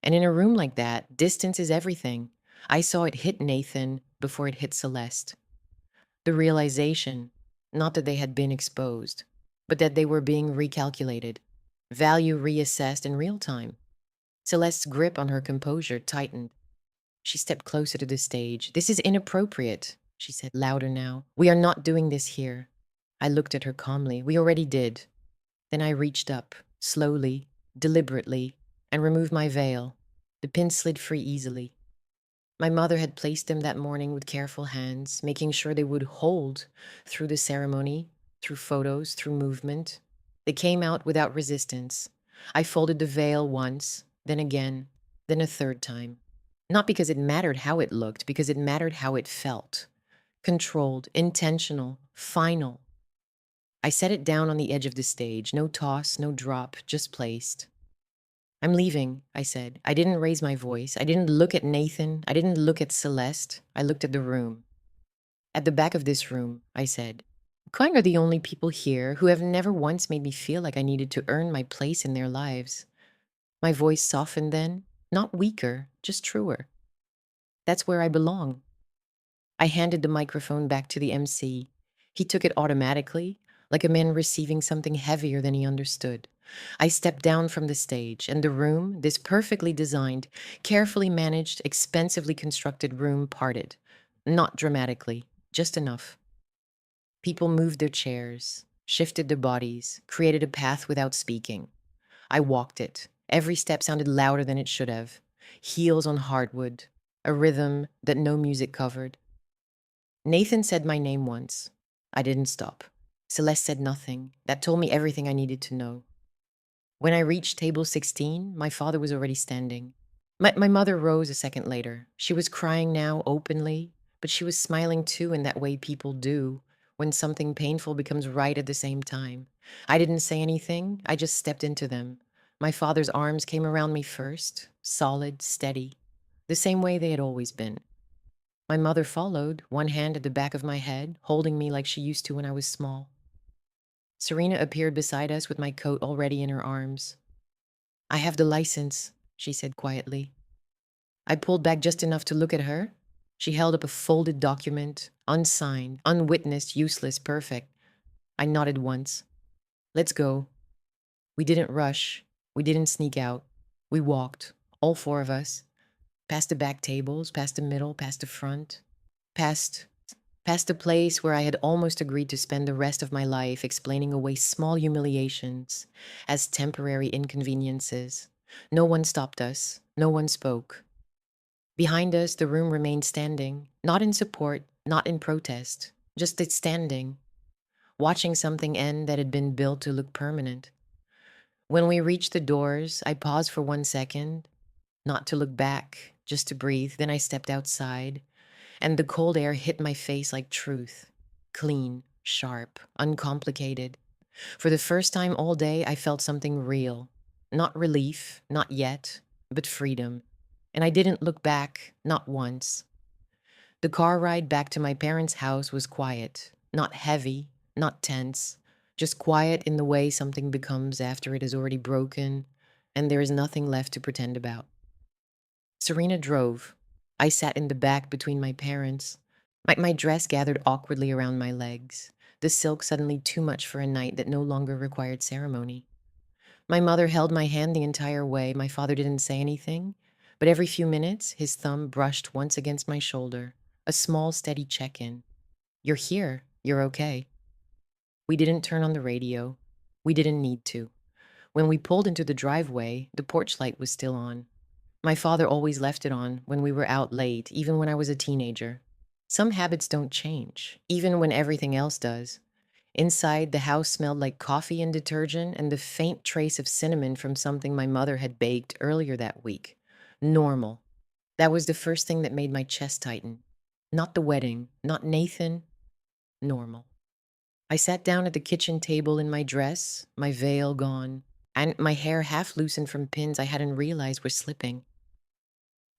And in a room like that, distance is everything. I saw it hit Nathan before it hit Celeste. The realization, not that they had been exposed, but that they were being recalculated, value reassessed in real time. Celeste's grip on her composure tightened. She stepped closer to the stage. "This is inappropriate," she said louder now. "We are not doing this here." I looked at her calmly. "We already did." Then I reached up, slowly, deliberately, and removed my veil. The pin slid free easily. My mother had placed them that morning with careful hands, making sure they would hold through the ceremony, through photos, through movement. They came out without resistance. I folded the veil once, then again, then a third time. Not because it mattered how it looked, because it mattered how it felt. Controlled, intentional, final. I set it down on the edge of the stage. No toss, no drop, just placed. "I'm leaving," I said. I didn't raise my voice. I didn't look at Nathan. I didn't look at Celeste. I looked at the room. "At the back of this room," I said, "Kang are the only people here who have never once made me feel like I needed to earn my place in their lives." My voice softened then, not weaker, just truer. "That's where I belong." I handed the microphone back to the MC. He took it automatically, like a man receiving something heavier than he understood. I stepped down from the stage, and the room, this perfectly designed, carefully managed, expensively constructed room, parted. Not dramatically, just enough. People moved their chairs, shifted their bodies, created a path without speaking. I walked it. Every step sounded louder than it should have. Heels on hardwood, a rhythm that no music covered. Nathan said my name once. I didn't stop. Celeste said nothing. That told me everything I needed to know. When I reached table 16, my father was already standing. My mother rose a second later. She was crying now openly, but she was smiling too in that way people do when something painful becomes right at the same time. I didn't say anything. I just stepped into them. My father's arms came around me first, solid, steady, the same way they had always been. My mother followed, one hand at the back of my head, holding me like she used to when I was small. Serena appeared beside us with my coat already in her arms. "I have the license," she said quietly. I pulled back just enough to look at her. She held up a folded document, unsigned, unwitnessed, useless, perfect. I nodded once. "Let's go." We didn't rush. We didn't sneak out. We walked, all four of us, past the back tables, past the middle, past the front, past the place where I had almost agreed to spend the rest of my life explaining away small humiliations as temporary inconveniences. No one stopped us. No one spoke. Behind us, the room remained standing, not in support, not in protest, just it standing, watching something end that had been built to look permanent. When we reached the doors, I paused for 1 second, not to look back, just to breathe. Then I stepped outside, and the cold air hit my face like truth. Clean, sharp, uncomplicated. For the first time all day, I felt something real. Not relief, not yet, but freedom. And I didn't look back, not once. The car ride back to my parents' house was quiet, not heavy, not tense, just quiet in the way something becomes after it has already broken and there is nothing left to pretend about. Serena drove. I sat in the back between my parents. My dress gathered awkwardly around my legs, the silk suddenly too much for a night that no longer required ceremony. My mother held my hand the entire way. My father didn't say anything, but every few minutes, his thumb brushed once against my shoulder, a small, steady check-in. "You're here. You're okay." We didn't turn on the radio. We didn't need to. When we pulled into the driveway, the porch light was still on. My father always left it on when we were out late, even when I was a teenager. Some habits don't change, even when everything else does. Inside, the house smelled like coffee and detergent and the faint trace of cinnamon from something my mother had baked earlier that week. Normal. That was the first thing that made my chest tighten. Not the wedding, not Nathan, normal. I sat down at the kitchen table in my dress, my veil gone, and my hair half loosened from pins I hadn't realized were slipping.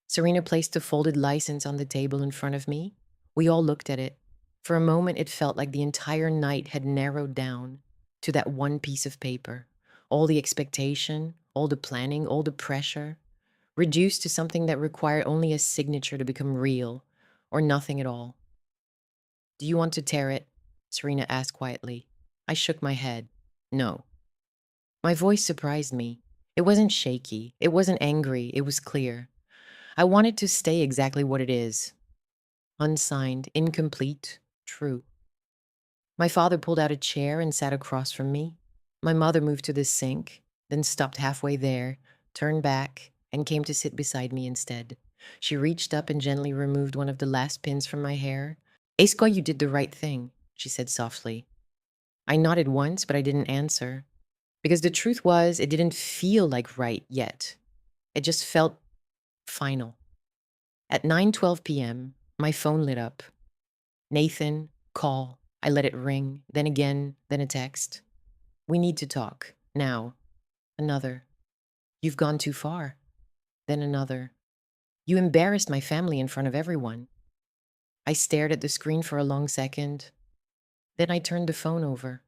Serena placed the folded license on the table in front of me. We all looked at it. For a moment, it felt like the entire night had narrowed down to that one piece of paper. All the expectation, all the planning, all the pressure, reduced to something that required only a signature to become real, or nothing at all. "Do you want to tear it?" Serena asked quietly. I shook my head. No. My voice surprised me. It wasn't shaky. It wasn't angry. It was clear. I wanted to stay exactly what it is. Unsigned, incomplete, true. My father pulled out a chair and sat across from me. My mother moved to the sink, then stopped halfway there, turned back, and came to sit beside me instead. She reached up and gently removed one of the last pins from my hair. "Esco, you did the right thing," she said softly. I nodded once, but I didn't answer. Because the truth was, it didn't feel like right yet. It just felt final. At 9:12 p.m., my phone lit up. "Nathan, call." I let it ring, then again, then a text. "We need to talk. Now." Another. "You've gone too far." Then another. "You embarrassed my family in front of everyone." I stared at the screen for a long second. Then I turned the phone over.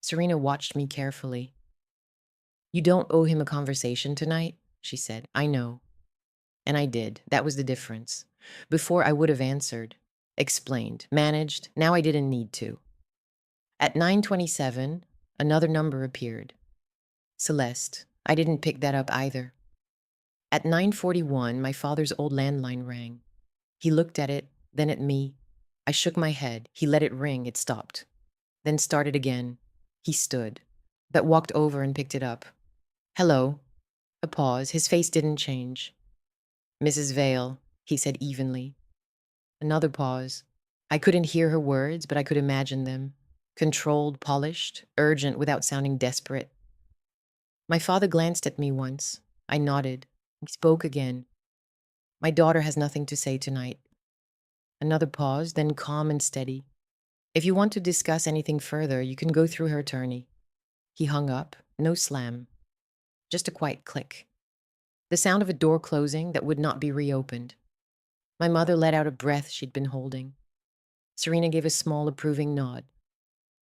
Serena watched me carefully. "You don't owe him a conversation tonight," she said. "I know." And I did. That was the difference. Before, I would have answered, explained, managed. Now I didn't need to. At 9:27, another number appeared. Celeste. I didn't pick that up either. At 9:41, my father's old landline rang. He looked at it, then at me. I shook my head. He let it ring. It stopped. Then started again. He stood, but walked over and picked it up. "Hello." A pause. His face didn't change. "Mrs. Vale," he said evenly. Another pause. I couldn't hear her words, but I could imagine them. Controlled, polished, urgent without sounding desperate. My father glanced at me once. I nodded. He spoke again. "My daughter has nothing to say tonight." Another pause, then calm and steady. "If you want to discuss anything further, you can go through her attorney." He hung up. No slam. Just a quiet click. The sound of a door closing that would not be reopened. My mother let out a breath she'd been holding. Serena gave a small approving nod.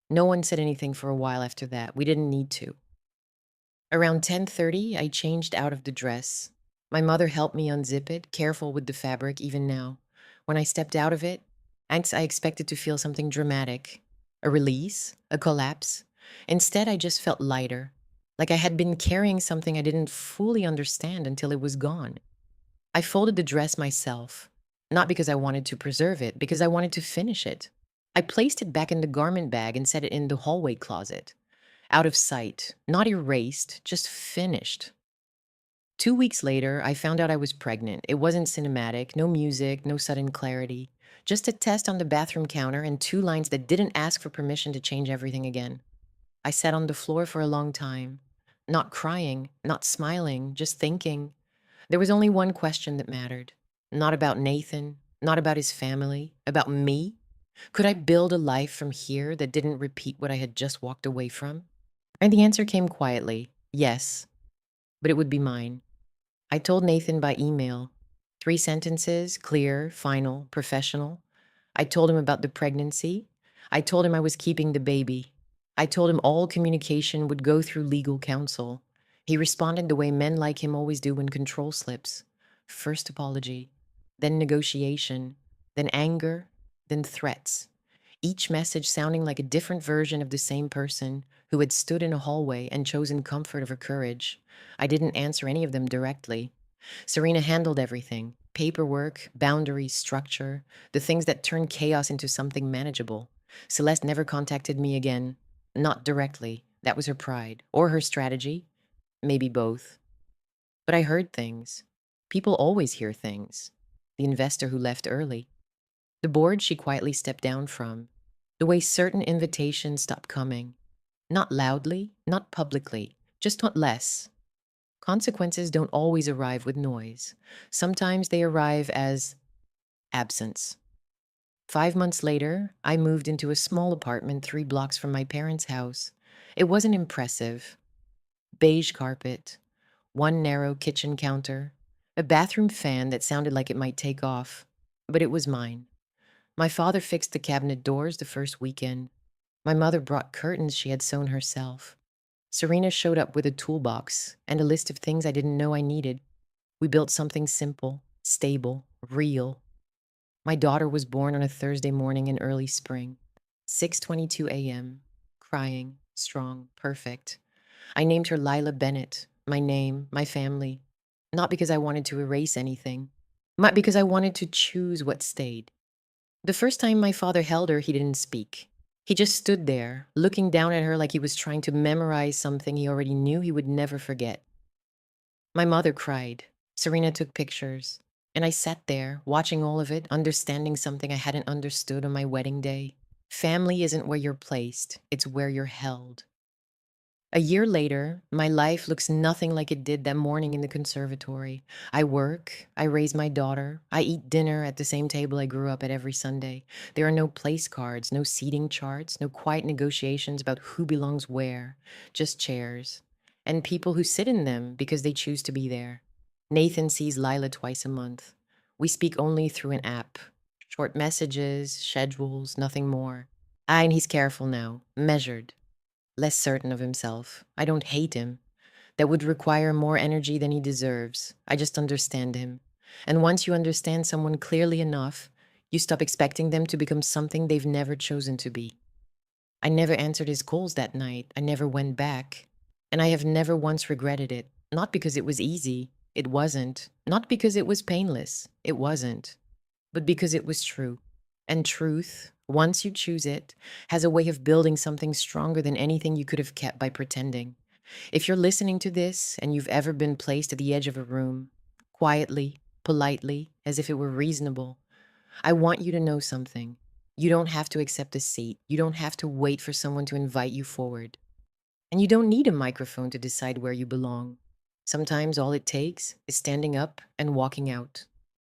No one said anything for a while after that. We didn't need to. Around 10:30, I changed out of the dress. My mother helped me unzip it, careful with the fabric even now. When I stepped out of it, I expected to feel something dramatic. A release, a collapse. Instead, I just felt lighter, like I had been carrying something I didn't fully understand until it was gone. I folded the dress myself, not because I wanted to preserve it, because I wanted to finish it. I placed it back in the garment bag and set it in the hallway closet. Out of sight, not erased, just finished. 2 weeks later, I found out I was pregnant. It wasn't cinematic, no music, no sudden clarity. Just a test on the bathroom counter and 2 lines that didn't ask for permission to change everything again. I sat on the floor for a long time, not crying, not smiling, just thinking. There was only one question that mattered. Not about Nathan, not about his family, about me. Could I build a life from here that didn't repeat what I had just walked away from? And the answer came quietly, yes, but it would be mine. I told Nathan by email. 3 sentences, clear, final, professional. I told him about the pregnancy. I told him I was keeping the baby. I told him all communication would go through legal counsel. He responded the way men like him always do when control slips. First apology, then negotiation, then anger, then threats. Each message sounding like a different version of the same person who had stood in a hallway and chosen comfort over courage. I didn't answer any of them directly. Serena handled everything: paperwork, boundaries, structure, the things that turned chaos into something manageable. Celeste never contacted me again. Not directly. That was her pride. Or her strategy. Maybe both. But I heard things. People always hear things. The investor who left early. The board she quietly stepped down from. The way certain invitations stopped coming. Not loudly, not publicly, just not less. Consequences don't always arrive with noise. Sometimes they arrive as absence. 5 months later, I moved into a small apartment 3 blocks from my parents' house. It wasn't impressive. Beige carpet, one narrow kitchen counter, a bathroom fan that sounded like it might take off. But it was mine. My father fixed the cabinet doors the first weekend. My mother brought curtains she had sewn herself. Serena showed up with a toolbox and a list of things I didn't know I needed. We built something simple, stable, real. My daughter was born on a Thursday morning in early spring. 6:22 a.m. Crying, strong, perfect. I named her Lila Bennett, my name, my family. Not because I wanted to erase anything, but because I wanted to choose what stayed. The first time my father held her, he didn't speak. He just stood there, looking down at her like he was trying to memorize something he already knew he would never forget. My mother cried. Serena took pictures. And I sat there, watching all of it, understanding something I hadn't understood on my wedding day. Family isn't where you're placed, it's where you're held. A year later, my life looks nothing like it did that morning in the conservatory. I work, I raise my daughter, I eat dinner at the same table I grew up at every Sunday. There are no place cards, no seating charts, no quiet negotiations about who belongs where, just chairs. And people who sit in them because they choose to be there. Nathan sees Lila twice a month. We speak only through an app. Short messages, schedules, nothing more. And he's careful now, measured, less certain of himself. I don't hate him. That would require more energy than he deserves. I just understand him. And once you understand someone clearly enough, you stop expecting them to become something they've never chosen to be. I never answered his calls that night. I never went back. And I have never once regretted it. Not because it was easy. It wasn't. Not because it was painless. It wasn't. But because it was true. And truth, once you choose it, has a way of building something stronger than anything you could have kept by pretending. If you're listening to this and you've ever been placed at the edge of a room, quietly, politely, as if it were reasonable, I want you to know something. You don't have to accept a seat. You don't have to wait for someone to invite you forward. And you don't need a microphone to decide where you belong. Sometimes all it takes is standing up and walking out.